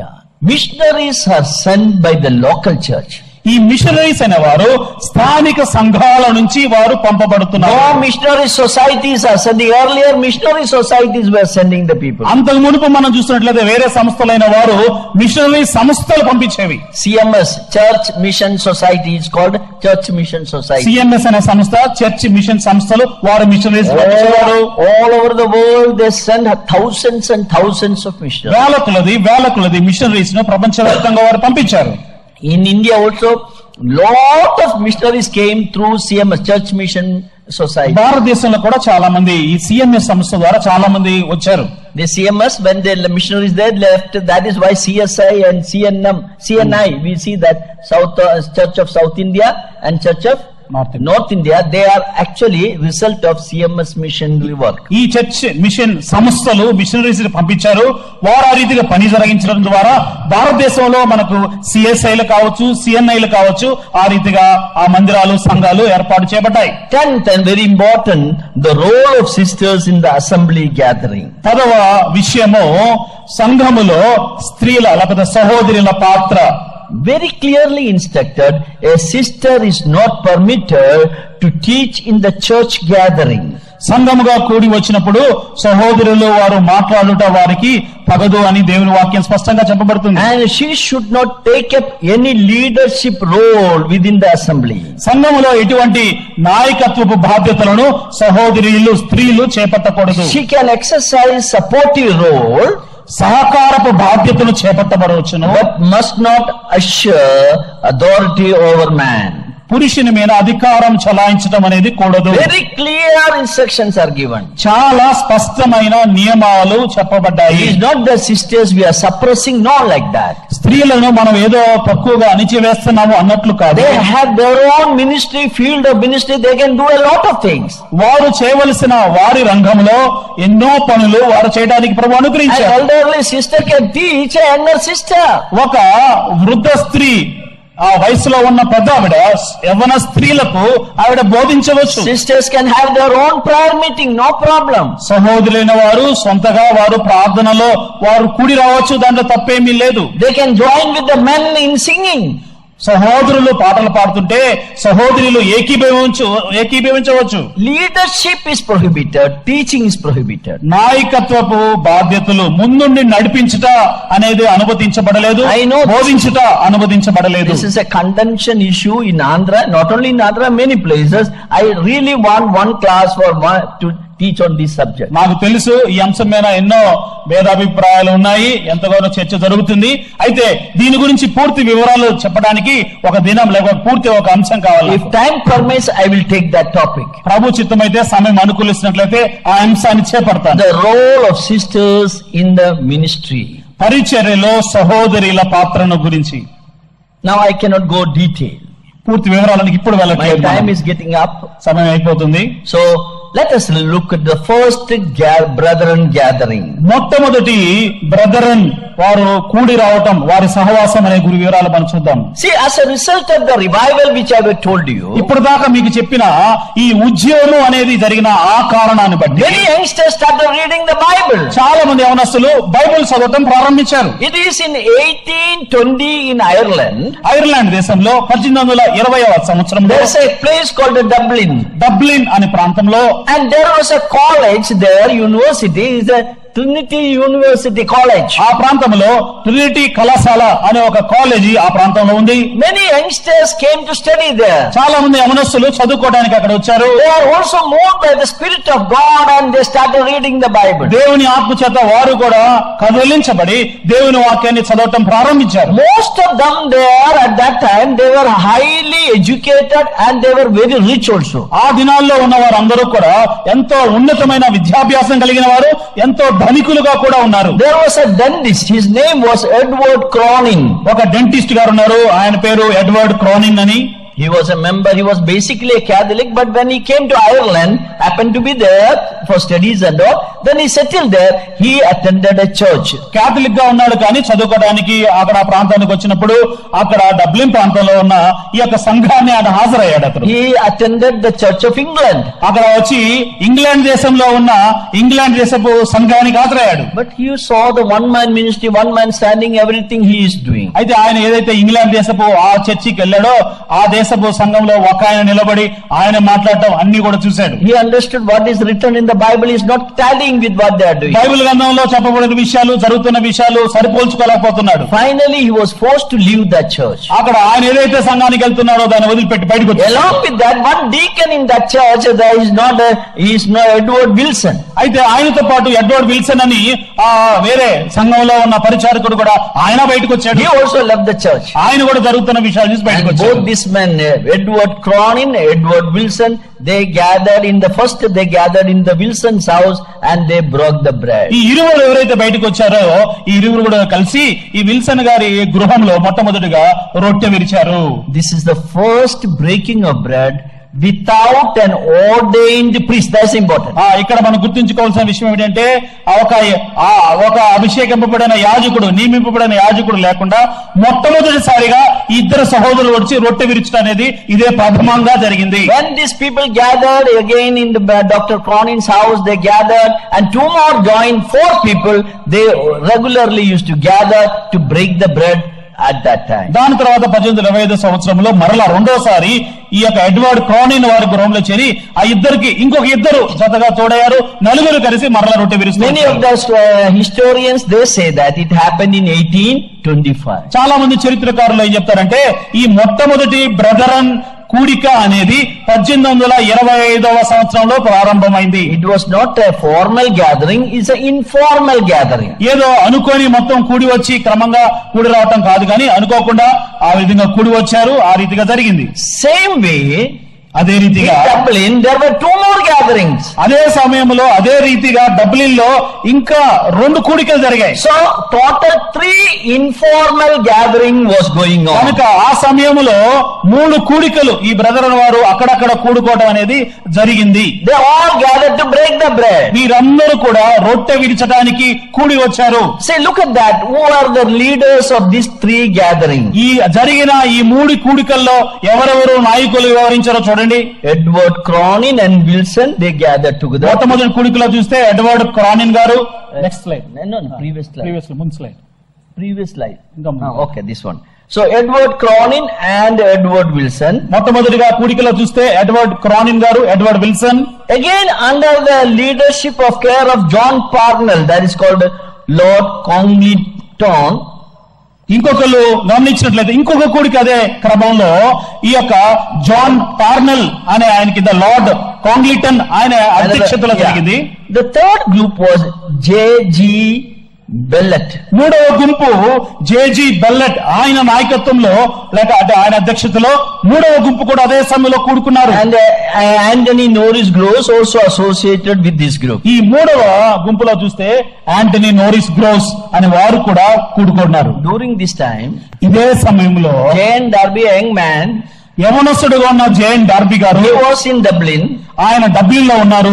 Yeah. Missionaries are sent by the local church. ఈ మిషనరీస్ అనే వారు స్థానిక సంఘాల నుంచి వారు పంపబడుతున్నారు. No missionary societies are sending. Earlier missionary societies were sending the people. అంతకు మునుపు మనం చూసినట్లయితే వేరే సంస్థలైన వారు మిషనరీ సంస్థలు పంపించేవి. CMS, Church Mission Society, is called Church Mission Society. CMS అనే సంస్థ చర్చ్ మిషన్ సంస్థలు వారు machineries పంపించేవారు. All over the world they send thousands and thousands of missionaries. వేల కొలది మిషనరీస్ ను ప్రపంచవ్యాప్తంగా వారు పంపించారు. In India also, lot of missionaries came through CMS, Church Mission Society. భారతదేశంలో కూడా చాలా మంది ఈ సిఎంఎస్ సంస్థ ద్వారా చాలా మంది వచ్చారు. The CMS, when the missionaries they left, that is why CSI and CNI, we see that Church of South India and Church of North India, they are actually result of CMS missionary work. ఈ church machine సంస్థలు machineries పంపించారు. వారు ఆ రీతిగా పని జరిగించడం ద్వారా భారతదేశంలో మనకు సిఎస్ఐలు కావచ్చు, సిఎన్ఐలు కావచ్చు, ఆ రీతిగా ఆ మందిరాలు సంఘాలు ఏర్పాటు చేయబడ్డాయి. 10th and very important, the role of sisters in the assembly gathering. 10వ విషయము సంఘములో స్త్రీల లేకపోతే సహోదరుల పాత్ర. Very clearly instructed, a sister is not permitted to teach in the church gathering. సంఘముగా కూడి వచ్చినప్పుడు సహోదరులు వారు మాట్లాడుట వారికి తగదు అని దేవుని వాక్యం స్పష్టంగా చెప్పబడుతుంది. And she should not take up any leadership role within the assembly. సంఘములో ఎటువంటి నాయకత్వపు బాధ్యతలను సహోదరులు స్త్రీలు చేపట్టకూడదు. She can exercise supportive role, సహకారపు బాధ్యతను చేపట్టబడవచ్చును, but must not assure authority over man. పురుషుని మీద అధికారం చలాయించడం అనేది కూడదు. Very clear instructions are given. చాలా స్పష్టమైన నియమాలు చెప్పబడ్డాయి. It is not the sisters we are suppressing, not like that. స్త్రీలను మనం ఏదో తక్కువగా అణిచివేస్తున్నాము అన్నట్లు కాదు. They have their own ministry, field of ministry, they can do a lot of things. వారు చేయవలసిన వారి రంగంలో ఎన్నో పనులు వారు చేయడానికి ప్రభువు An అనుగ్రహించారు. elderly sister can teach a younger sister. ఒక వృద్ధ స్త్రీ ఆ వయసులో ఉన్న పెద్ద ఆవిడ యవ్వన స్త్రీలకు ఆవిడ బోధించవచ్చు. Sisters can have their own prayer meeting, no problem. సహోదరులైన వారు సొంతగా వారు ప్రార్థనలో వారు కూడి రావచ్చు, దాంట్లో తప్పేమీ లేదు. They can join with the men in singing. సహోదరులు పాటలు పాడుతుంటే సహోదరులు ఏకీభవించవచ్చు. Leadership is prohibited, teaching is prohibited. నాయకత్వపు బాధ్యతలు ముందుండి నడిపించుట అనేది అనుమతించబడలేదు, బోధించుట అనుమతించబడలేదు. This is a contention issue in Andhra, not only in Andhra, many places. I really want one class for one to teach on this subject. నాకు తెలుసు ఈ అంశం మీద ఎన్నో భేదాభిప్రాయాలు ఉన్నాయి, ఎంతగానో చర్చ జరుగుతుంది. అయితే దీని గురించి పూర్తి వివరాలు చెప్పడానికి ఒక దినం లేక పూర్తి ఒక అంశం కావాలి. If time permits, I will take that topic. ప్రభు చిత్తమైతే సమయం అనుకూలిస్తున్నట్లయితే ఆ అంశాన్ని చేపడతాను. The role of sisters in the ministry. పరిచర్యలో సహోదరుల పాత్రను గురించి. Now I cannot go detail. పూర్తి వివరాలకు ఇప్పుడు వెళ్ళట్లేదు, My time is getting up. సమయం అయిపోతుంది. So let us look at the first brethren gathering. మొట్టమొదటి బ్రదరన్ వారు కూడి రావటం, వారి సహవాసం అనే గురి వివరాలు మనం చూద్దాం. See, as a result of the revival which I have told you, ఇప్పుడు దాకా మీకు చెప్పిన ఈ ఉద్యమం అనేది జరిగిన ఆ కారణాన్ని బట్టి many youngsters started reading the Bible. చాలా మంది యవనస్తులు బైబిల్ చదవటం ప్రారంభించారు. It is in 1820 in Ireland. Ireland దేశంలో 1820వ సంవత్సరంలో There is a place called Dublin. Dublin అనే ప్రాంతంలో, And there was a college there, university, is a Trinity University College. ఆ ప్రాంతంలో ట్రినిటీ కళాశాల అనే ఒక కాలేజీ ఆ ప్రాంతంలో ఉంది. Many youngsters came to study there. చాలా మంది యవనస్తులు చదువుకోవడానికి అక్కడ వచ్చారు. They are also moved by the Spirit of God and they started reading the Bible. దేవుని ఆత్మ చేత వారు కూడా కదిలించబడి దేవుని వాక్యాన్ని చదవటం ప్రారంభించారు. Most of them there at that time, they were highly educated and they were very rich also. ఆ దినాల్లో ఉన్న వారందరూ కూడా ఎంతో ఉన్నతమైన విద్యాభ్యాసం కలిగిన వారు, ఎంతో ధనికులుగా కూడా ఉన్నారు. There was a dentist, his name was Edward Cronin. ఒక డెంటిస్ట్ గారు ఉన్నారు, ఆయన పేరు ఎడ్వర్డ్ క్రోనిన్ అని. He was a member, he was basically a Catholic, but when he came to Ireland, happened to be there for studies and all, then he settled there, he attended a church. Catholic గా ఉన్నాడు కానీ చదువుకోవడానికి అక్కడ ఆ ప్రాంతానికి వచ్చినప్పుడు అక్కడ Dublin ప్రాంతంలో ఉన్న ఈ యొక్క సంఘాన్ని ఆయన హాజరయ్యాడు. అతను He attended the Church of England. అక్కడ వచ్చి ఇంగ్లాండ్ దేశంలో ఉన్న ఇంగ్లాండ్ దేశపు సంఘానికి హాజరయ్యాడు. But you saw the one man ministry, one man standing, everything he is doing. అయితే ఆయన ఏదైతే ఇంగ్లాండ్ దేశపు ఆ చర్చికి వెళ్ళాడో ఆ దేశపు సంఘంలో ఒక ఆయన నిలబడి ఆయన మాట్లాడటం అన్ని కూడా చూశాడు. He understood what is written in the Bible is not tallying with what they are doing. Bible గ్రంథంలో చెప్పబడిన విషయాలు, జరుగుతున్న విషయాలు సరిపోల్చుకోలేకపోతున్నాడు. Finally he was forced to leave that church. అక్కడ ఆయన ఏదైతే సంఘానికి వెళ్తున్నాడో దాన్ని వదిలిపెట్టి బయటకు వచ్చాడు. Along with that, one deacon in that church, there is not Edward Wilson. అయితే ఆయనతో పాటు ఎడ్వర్డ్ విల్సన్ అని ఆ వేరే సంఘంలో ఉన్న పరిచారకుడు కూడా ఆయన బయటకు వచ్చాడు. He also left the church. ఆయన కూడా జరుగుతున్న విషయాలు చూసి బయటకు And వచ్చాడు. both these men, Edward Cronin, Edward Wilson, they gathered in the Wilson's house and they broke the bread. ఈ ఇరువురు ఎవరైతే బయటకు వచ్చారో ఈ ఇరువురు కూడా కలిసి ఈ విల్సన్ గారి గృహంలో మొట్టమొదటిగా రొట్టె విరిచారు. This is the first breaking of bread without an ordained priest. That's important. ఇక్కడ మనం గుర్తుంచుకోవాల్సిన విషయం ఏంటంటే ఒక అభిషేకింపబడిన యాజకుడు, నియమింపబడిన యాజకుడు లేకుండా మొట్టమొదటిసారిగా ఇద్దరు సహోదరులు వచ్చి రొట్టె విరిచడం అనేది ఇదే ప్రథమంగా జరిగింది. When these people gathered again in the Dr. Cronin's house, they gathered and two more joined, 4 people. They regularly used to gather to break the bread at that time. దాని తర్వాత 1825 సంవత్సరంలో మరలా రెండోసారి ఈ యొక్క ఎడ్వర్డ్ క్రోనిన్ వారి గృహంలో చేరి ఆ ఇద్దరికి ఇంకొక ఇద్దరు జతగా తోడయ్యారు, 4 కలిసి మరలా రొట్టె విరుస్తారు. Many of the historians, they say that it happened in 1825. చాలా మంది చరిత్రకారులు ఏం చెప్తారంటే ఈ మొట్టమొదటి బ్రదరన్ కూడిక అనేది 1825వ సంవత్సరంలో ప్రారంభమైంది. It was not a formal gathering, it's an informal gathering. ఏదో అనుకోని మొత్తం కూడి వచ్చి క్రమంగా కూడి రావటం కాదు, కానీ అనుకోకుండా ఆ విధంగా కూడి వచ్చారు, ఆ రీతిగా జరిగింది. Same way, అదే రీతిగా In Dublin, there were 2 more gatherings. అదే సమయంలో అదే రీతిగా డబ్లిన్ లో ఇంకా 2 కూడికలు జరిగాయి. So, total 3 informal gathering was going on. కనుక ఆ సమయంలో 3 కూడికలు ఈ బ్రదర్ వారు అక్కడక్కడ కూడుకోవడం అనేది జరిగింది. They all gathered to break the bread. వీరందరూ కూడా రొట్టె విడిచడానికి కూడి వచ్చారు. Say, look at that. Who are the leaders of these 3 gatherings? ఈ జరిగిన ఈ 3 కూడికల్లో ఎవరెవరు నాయకులు వ్యవహరించారో చూడండి. Edward Cronin and Wilson, they gathered together. మొట్టమొదటి కూడికలో చూస్తే ఎడ్వర్డ్ క్రానిన్ గారు. Next slide. No, previous slide. ముందు స్లైడ్. Previous slide. ఇంకా ముందు. Okay, this one. So, Edward Cronin and Edward Wilson. మొట్టమొదటిగా కూడికలో చూస్తే ఎడ్వర్డ్ క్రానిన్ గారు, Edward Wilson. Again, under the leadership of care of John Parnell, that is called Lord Congleton. ఇంకొకరు గమనించినట్లయితే ఇంకొక కూడిక అదే క్రమంలో ఈ యొక్క జాన్ పార్నెల్ అనే ఆయన కింద లార్డ్ కాంగ్లిటన్ ఆయన అధ్యక్షతలో జరిగింది. The third group was J.G. Bellett. మూడవ గుంపు జేజీ బెల్లెట్ ఆయన నాయకత్వంలో లేక అంటే ఆయన అధ్యక్షతలో మూడవ గుంపు కూడా అదే సమయంలో కూడుకున్నారు. And Anthony Norris Gross also associated with this group. ఈ మూడవ గుంపులో చూస్తే యాంటనీ నోరిస్ గ్రోస్ అనే వారు కూడా కూడుకున్నారు. During this time, ఇదే సమయంలో Jane Darby, a young man, యవనస్తుడుగా ఉన్న జేన్ డార్బీ గారు, he was in Dublin. ఆయన డబ్లిన్ లో ఉన్నారు.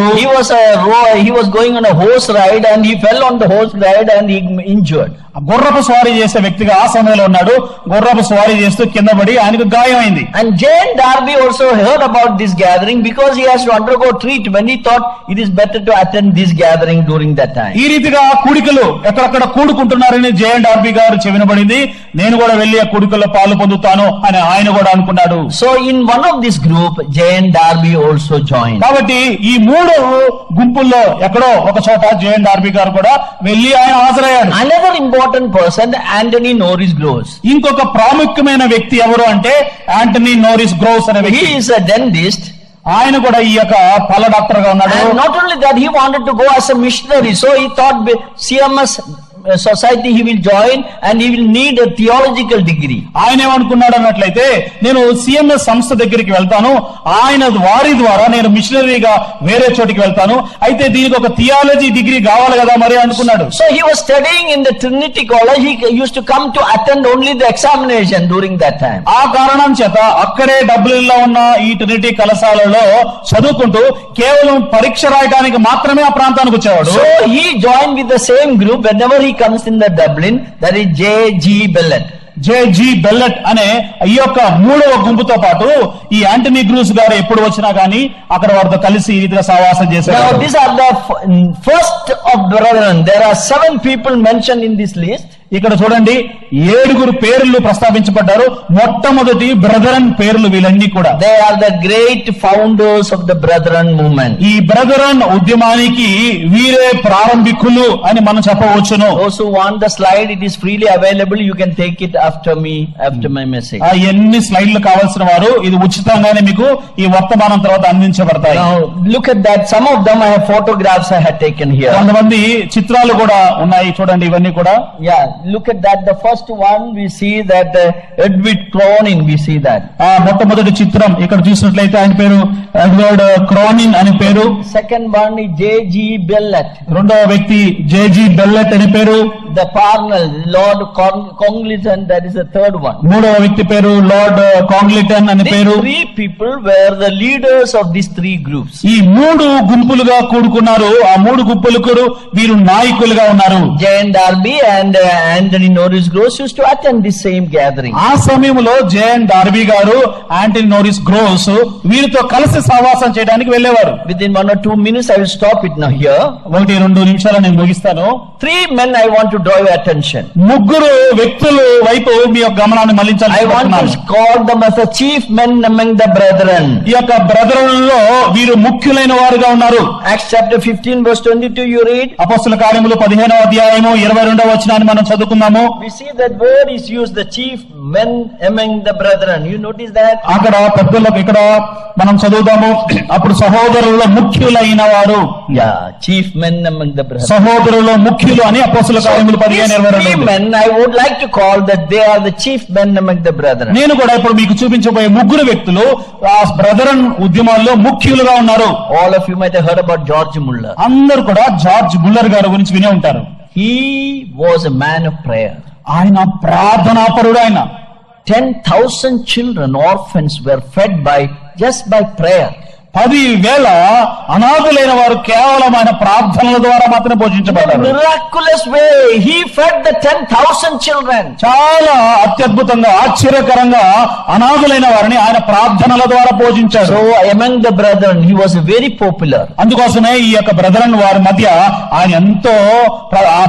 He was going on a horse ride and he fell on the horse ride and he injured. గుర్రపు స్వారీ చేసే వ్యక్తిగా ఆ సమయంలో ఉన్నాడు. గుర్రపు స్వారీ చేస్తూ కింద పడి ఆయనకు గాయమైంది. And Jane Darby also heard about this gathering because he has to undergo treatment. He thought it is better to attend this gathering during that time. ఈ రీతిగా కూడికలు ఎక్కడక్కడ కూడుకుంటున్నారని జేన్ డార్బీ గారు చెవినబడింది. నేను కూడా వెళ్లి ఆ కూడికల్లో పాలు పొందుతాను అని ఆయన కూడా అనుకున్నాడు. So in one of this group, Jane Darby also joined. కాబట్టి ఈ 3 గుంపుల్లో ఎక్కడో ఒక చోట జేన్ డార్బీ గారు కూడా వెళ్లి ఆయన హాజరయ్యాడు. Another important person, Anthony Norris Gross. ఇంకొక ప్రాముఖ్యమైన వ్యక్తి ఎవరు అంటే యాంటనీ నోరిస్ గ్రోస్ అనే వ్యక్తి. He is a dentist. ఆయన కూడా ఈ యొక్క పళ్ళ డాక్టర్ గా ఉన్నాడు. And not only that, he wanted to go as a missionary. So he thought CMS society he will join and he will need a theological degree. ఆయన ఏమనుకున్నాడు అన్నట్లయితే నేను సిఎంఎస్ సంస్థ దగ్గరికి వెళ్తాను, ఆయన వారి ద్వారా నేను మిషనరీగా వేరే చోటికి వెళ్తాను, అయితే దీనికి ఒక థియాలజీ డిగ్రీ కావాలి కదా మరి అనుకున్నాడు. So he was studying in the Trinity College. He used to come to attend only the examination during that time. ఆ కారణం చేత అక్కడే డబ్లిన్ లో ఉన్న ఈ ట్రినిటీ కళాశాలలో చదువుకుంటూ కేవలం పరీక్ష రాయడానికి మాత్రమే ఆ ప్రాంతానికి వచ్చేవాడు. So he joined with the same group whenever he comes in the Dublin, that is J.G. Bellett. J G Bellett అనే ఈ యొక్క 3వ గుంపుతో పాటు ఈ యాంటనీ గ్రూస్ గారు ఎప్పుడు వచ్చినా గానీ అక్కడ వారితో కలిసి ఈ రీతిగా సహవాసం చేశారు. Now these are the first of brethren. There are 7 people mentioned in this list. ఇక్కడ చూడండి 7 పేర్లు ప్రస్తావించబడ్డారు. మొట్టమొదటి బ్రదరన్ పేర్లు వీళ్ళన్నీ కూడా. They are the great founders of the brethren movement. ఈ బ్రదరన్ ఉద్యమానికి వీరే ప్రారంభికులు అని మనం చెప్పవచ్చును. Those who want the slide, it is freely available. You can take it after me, after my message. ఎన్ని స్లైడ్లు కావాల్సిన వారు ఇది ఉచితంగానే మీకు ఈ వర్తమానం తర్వాత అందించబడతాయి. Now look at that. Some of them I have photographs I had taken here. కొంతమంది చిత్రాలు కూడా ఉన్నాయి చూడండి ఇవన్నీ కూడా. Yeah, look at that. The first one we see that Edward Cronin, we see that. మొట్టమొదటి చిత్రం ఇక్కడ చూసినట్లయితే ఆయన పేరు ఎడ్వర్డ్ క్రానిన్ అనే పేరు. Second one is J.G. Bellett. రెండవ వ్యక్తి జేజీ బెల్లెట్ అనే పేరు. The Parnell, Lord Congleton, that is the third one. మూడవ వ్యక్తి పేరు లార్డ్ కాంగ్లిటన్ అనే పేరు. These 3 people were the leaders of these 3 groups. ఈ 3 గుంపులుగా కూడుకున్నారు. ఆ 3 గుంపులకు వీరు నాయకులుగా ఉన్నారు. Jane Darby and Anthony Norris Gross used to attend this same gathering. ఆ సమయంలో జేన్ డార్బీ గారు, యాంటనీ నోరిస్ గ్రోస్ వీరితో కలిసి సహవాసం చేయడానికి వెళ్ళేవారు. Within 1 or 2 minutes I will stop it now here. 1-2 నిమిషాలు నేను ముగిస్తాను. 3 men I want to draw your attention. 3 వ్యక్తుల వైపు మీ యొక్క గమనాన్ని మళ్లించాలి. I want to call them as the chief men among the brethren. ఈ యొక్క బ్రదరులలో వీరు ముఖ్యులైన వారుగా ఉన్నారు. Acts chapter 15 verse 22 you read. అపొస్తలుల కార్యములు 15వ అధ్యాయము 22వ వచనాన్ని మనం చదువుకుందాము. We see that word is used, the chief men among the brethren. You notice that? అక్కడ పెద్దలకు ఇక్కడ మనం చదువుదాము. అప్పుడు సహోదరులలో ముఖ్యులైన వారు. Yeah, chief men among the brethren. సహోదరులలో ముఖ్యులు అని అపొస్తలుల కార్యములు three men I would like to call that they are the chief men among the brethren. నేను కూడా ఇప్పుడు మీకు చూపించబోయే ముగ్గురు వ్యక్తులు ఆ బ్రదరన్ ఉద్యమాల్లో ముఖ్యులుగా ఉన్నారు. All of you might have heard about George Muller. అందరూ కూడా జార్జ్ ముల్లర్ గారి గురించి వినే ఉంటారు. He was a man of prayer. ఆయన ప్రార్థనాపరుడు. ఆయన 10,000 children, orphans were fed just by prayer. 10,000 అనాథులైన వారు కేవలం ఆయన ప్రార్థనల ద్వారా మాత్రమే పోషించబడ్డారు. Miraculous way he fed the 10,000 children. చాలా అత్యద్భుతంగా ఆశ్చర్యకరంగా అనాథులైన వారిని ఆయన ప్రార్థనల ద్వారా పోషించాడు. So among the brethren he was very popular. అందుకోసమే ఈ యొక్క బ్రదరన్ వారి మధ్య ఆయన ఎంతో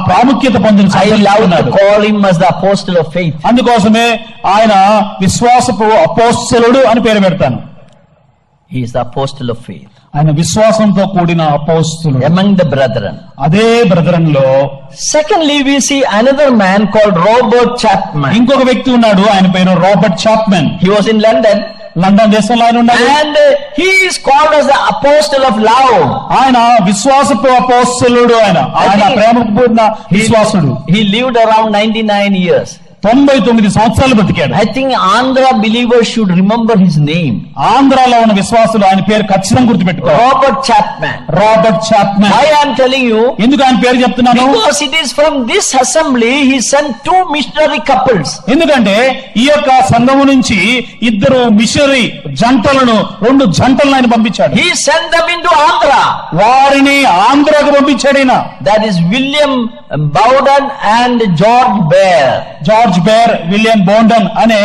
ప్రాముఖ్యత పొందిన. I love to call him as the apostle of faith. అందుకోసమే ఆయన విశ్వాసపు అపోస్తలుడు అని పేరు పెడతాను. He is the apostle of faith. ఆయన విశ్వాసంతో కూడిన అపోస్తలుడు among the brethren. అదే బ్రదరన్ లో Secondly, we see another man called Robert Chapman. ఇంకొక వ్యక్తి ఉన్నాడు. ఆయన పేరు Robert Chapman. He was in London. London దేశంలో ఆయన ఉన్నాడు. And he is called as the apostle of love. ఆయన విశ్వాసపు అపోస్తలుడు. ఆయన ప్రేమకు పూర్ణ విశ్వాసుడు. He lived around 99 years. 99 సంవత్సరాలు బతికాడు. I think Andhra believers should remember his name. ఆంధ్రాలో ఉన్న విశ్వాసులు ఆయన పేరు ఖచ్చితంగా గుర్తుపెట్టుకోవాలి. Robert Chapman. Robert Chapman. Why I am telling you? ఎందుకు ఆయన పేరు చెప్తున్నాను? Because it is from this assembly he sent 2 missionary couples. ఎందుకంటే ఈ యొక్క సంఘము నుంచి 2 మిషనరీ జంటలను 2 జంటలను ఆయన పంపించాడు. He sent them into Andhra. వారిని ఆంధ్రాకు పంపించాడు ఈయన. That is William Bowden and George Bear. George Bear, William Bowden అనే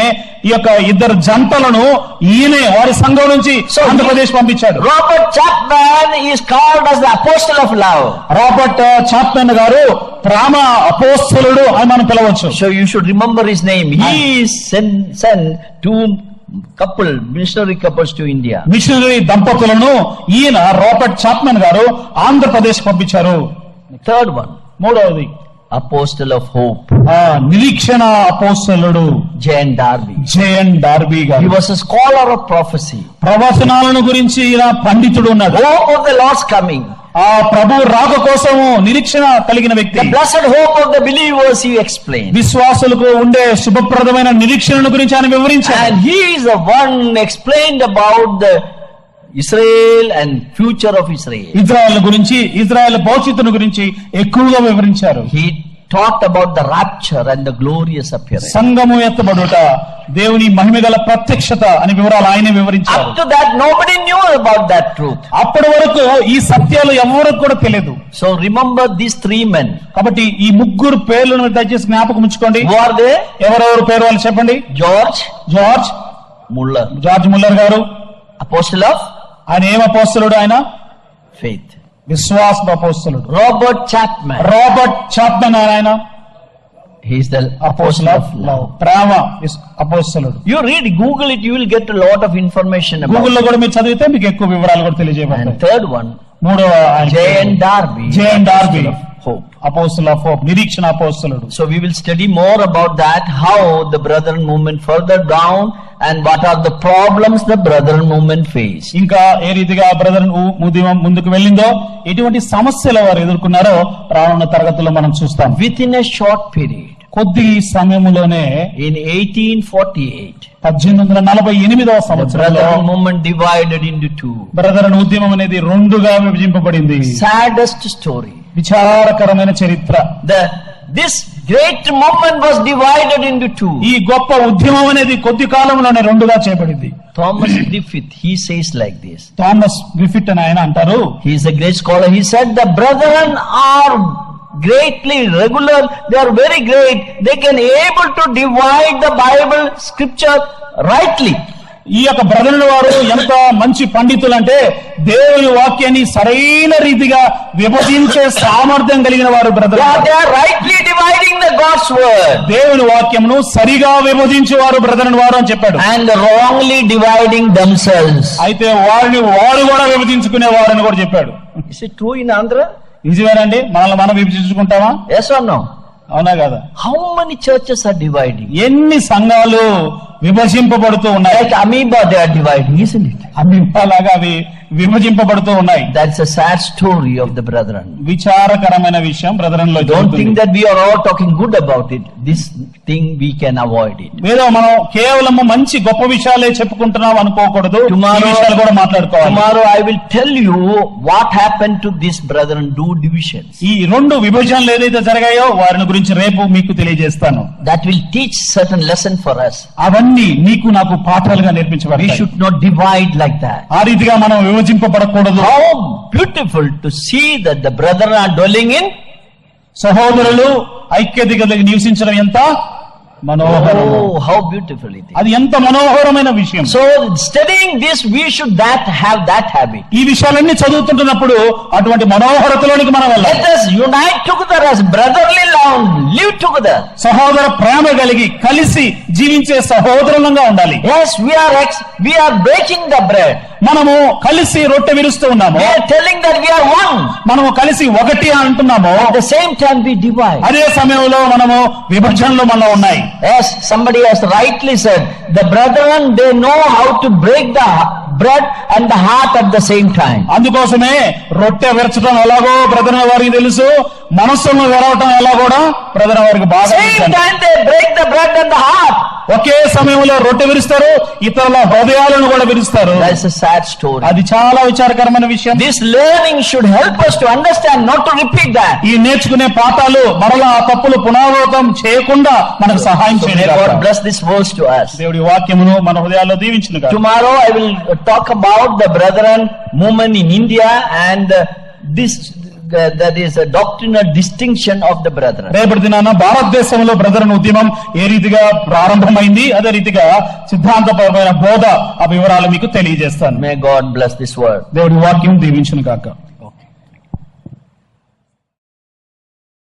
ఈ యొక్క 2 జంటలను ఈయనే వారి సంఘం నుంచి ఆంధ్రప్రదేశ్ పంపించాడు. Robert Chapman is called as the apostle of love. Robert Chapman గారు ప్రేమ అపోస్తలుడు అని మనం పిలవచ్చు. So you should remember his name. He sent 2 missionary couples to India. Missionary దంపతులను ఈయన రాబర్ట్ చాప్మన్ గారు ఆంధ్రప్రదేశ్ పంపించారు. Third one, మూడవది apostle of hope. నిరీక్షణ అపోస్తలుడు J.N. Darby. J.N. డార్బీ గారు. He was a scholar of prophecy. ప్రవచనాలను గురించి ఈయన పండితుడు ఉన్నాడు. Hope of the Lord's coming. ఆ ప్రభు రాక కోసము నిరీక్షణ కలిగిన వ్యక్తి. The blessed hope of the believers he explained. విశ్వాసులకు ఉండే శుభప్రదమైన నిరీక్షణను గురించి ఆయన వివరించాడు. And he is the one explained about the Israel and future of Israel. Israel గురించి, ఇజ్రాయెల్ భవిష్యత్తును గురించి ఎక్కువగా వివరించారు. He talked about the rapture and the glorious appearance. సంఘము ఎత్తబడుట, దేవుని మహిమగల ప్రత్యక్షత అని వివరాలు ఆయన వివరించారు. Up to that nobody knew about that truth. అప్పటి వరకు ఈ సత్యాలు ఎవరికి కూడా తెలియదు. So remember these 3 men. కాబట్టి ఈ ముగ్గురు పేర్లను దయచేసి జ్ఞాపకం ఉంచుకోండి. Who are they? ఎవరెవరు పేరు వాళ్ళు చెప్పండి. జార్జ్ ముల్లర్ గారు apostle of ఆయన ఏం అపోస్తలుడు? ఆయన faith. విశ్వాస అపోస్తలుడు. రాబర్ట్ చాప్మన్ ఆయన he is the apostle of love. ప్రేమ అపోస్తలుడు. You read, Google it, you will get a lot of information about. Google లో కూడా మీరు చదివితే మీకు ఎక్కువ వివరాలు కూడా తెలియజేయబడతాయి. And third one, మూడవ J.N. Darby. Darby, hope. Apostle of hope, నిరీక్షణ అపోస్తలుడు. So we will study more about that, how the brethren movement further down and what are the problems the brethren movement face. ఇంకా ఏ రీతిగా brethren ఉద్యమం ముందుకు వెళ్ళిందో, ఎటువంటి సమస్యలు వారు ఎదుర్కొన్నారో రానున్న తరగతుల్లో మనం చూస్తాం. Within a short period, కొద్ది సమయంలోనే in 1848, 1848వ సంవత్సరంలో brethren movement divided into 2. Brethren ఉద్యమం అనేది 2గా విభజింపబడింది. Saddest story. విచారకరమైన చరిత్ర. This great movement was divided into 2. ఈ గొప్ప ఉద్యమం అనేది కొద్ది కాలంలోనే 2గా చేయబడింది. Thomas Griffith, he says like this. Thomas Griffith అని ఆయన అంటారు. He is a great scholar. He said the brethren are greatly regular. They are very great. They can able to divide the Bible scripture rightly. ఈ యొక్క బ్రదరుల వారు ఎంత మంచి పండితులు అంటే దేవుని వాక్యాన్ని సరైన రీతిగా విభజించే సామర్థ్యం కలిగిన వారు brother. They are rightly dividing the God's word. దేవుని వాక్యమును సరిగా విభజించేవారు బ్రదరుల వారు అని చెప్పాడు. And wrongly dividing themselves. అయితే వారు కూడా విభజించుకునేవారు అని కూడా చెప్పాడు. Is it true in Andhra? నిజమేనండి, మనం విభజించుకుంటామా? Yes or no? అవునా కదా? How many churches are dividing? ఎన్ని సంఘాలు విభజింపబడుతూ ఉన్నాయి. Like amoeba, they are dividing, isn't it? అమీబాలాగా అవి విభజింపబడుతూ ఉన్నాయి. That's a sad story of the brethren. విచారకరమైన విషయం బ్రదరన్ లో Don't జరుగుతుంది. think that we are all talking good about it. This thing we can avoid it. ఏదో మనం కేవలం మంచి గొప్ప విషయాలే చెప్పుకుంటున్నాం అనుకోకూడదు. ఈ విషయాలు కూడా మాట్లాడుకోవాలి. Tomorrow I will tell you what happened to this brethren do divisions. ఈ రెండు విభజనలు ఏదైతే జరిగాయో వారిని గురించి రేపు మీకు తెలియజేస్తాను. That will teach certain lesson for us. అవన్నీ నీకు నాకు పాఠాలుగా We నేర్పించబడతాయి. should not divide like that. ఆ రీతిగా మనం విభజింపబడకూడదు. How beautiful to see that the brethren are dwelling in. సహోదరులు ఐక్యతగా నివసించడం ఎంత మనోహరం. Oh, how beautiful it is. అది ఎంత మనోహరమైన విషయం. So studying this, we should have that habit. ఈ విషయాలన్నీ చదువుతుంటున్నప్పుడు అటువంటి మనోహరతలోనికి మనం వెళ్ళాలి. Let us unite together as brotherly love, live together. సహోదర ప్రేమ కలిగి కలిసి జీవించే సహోదరులంగా ఉండాలి. Yes, we are breaking the bread. మనము కలిసి రొట్టె విరుస్తూ ఉన్నాము. We are telling that we are one. మనము కలిసి ఒకటి అంటున్నాము. At the same time we divide. అదే సమయంలో మనము విభజనలు మనలో ఉన్నాయి. Yes, somebody has rightly said, the brethren, they know how to break the bread and the heart at the same time. అందుకోసమే రొట్టె విరచడం ఎలాగో బ్రదర్ వారికి తెలుసు, మనస్సును విరవటం ఎలా కూడా బ్రదర్ వారికి బాగా Same తెలుసు. time they break the bread and the heart. ఒకే సమయంలో రొట్టె విరుస్తారు, ఇతరుల హృదయాలను కూడా విరుస్తారు. That's a sad story. అది చాలా విచారకరమైన విషయం. This learning should help us to understand, not to repeat that. ఈ నేర్చుకునే పాఠాలు మరలా ఆ తప్పులు పునరావృతం చేయకుండా మనకు సహాయం So may చేయాలి. God bless this verse to us. దేవుడి వాక్యమును మన హృదయాల్లో దీవించును గాక. Tomorrow I will talk about the brethren movement in India and that is a doctrinal distinction of the brethren. రేపటి దినాన భారతదేశంలో బ్రదరన్ ఉద్యమం ఏ రీతిగా ప్రారంభమైంది, అదే రీతిగా సిద్ధాంతపరమైన బోధ ఆ వివరాలు మీకు తెలియజేస్తాను. May God bless this word. దేవుడి వాక్యం దీవించును గాక.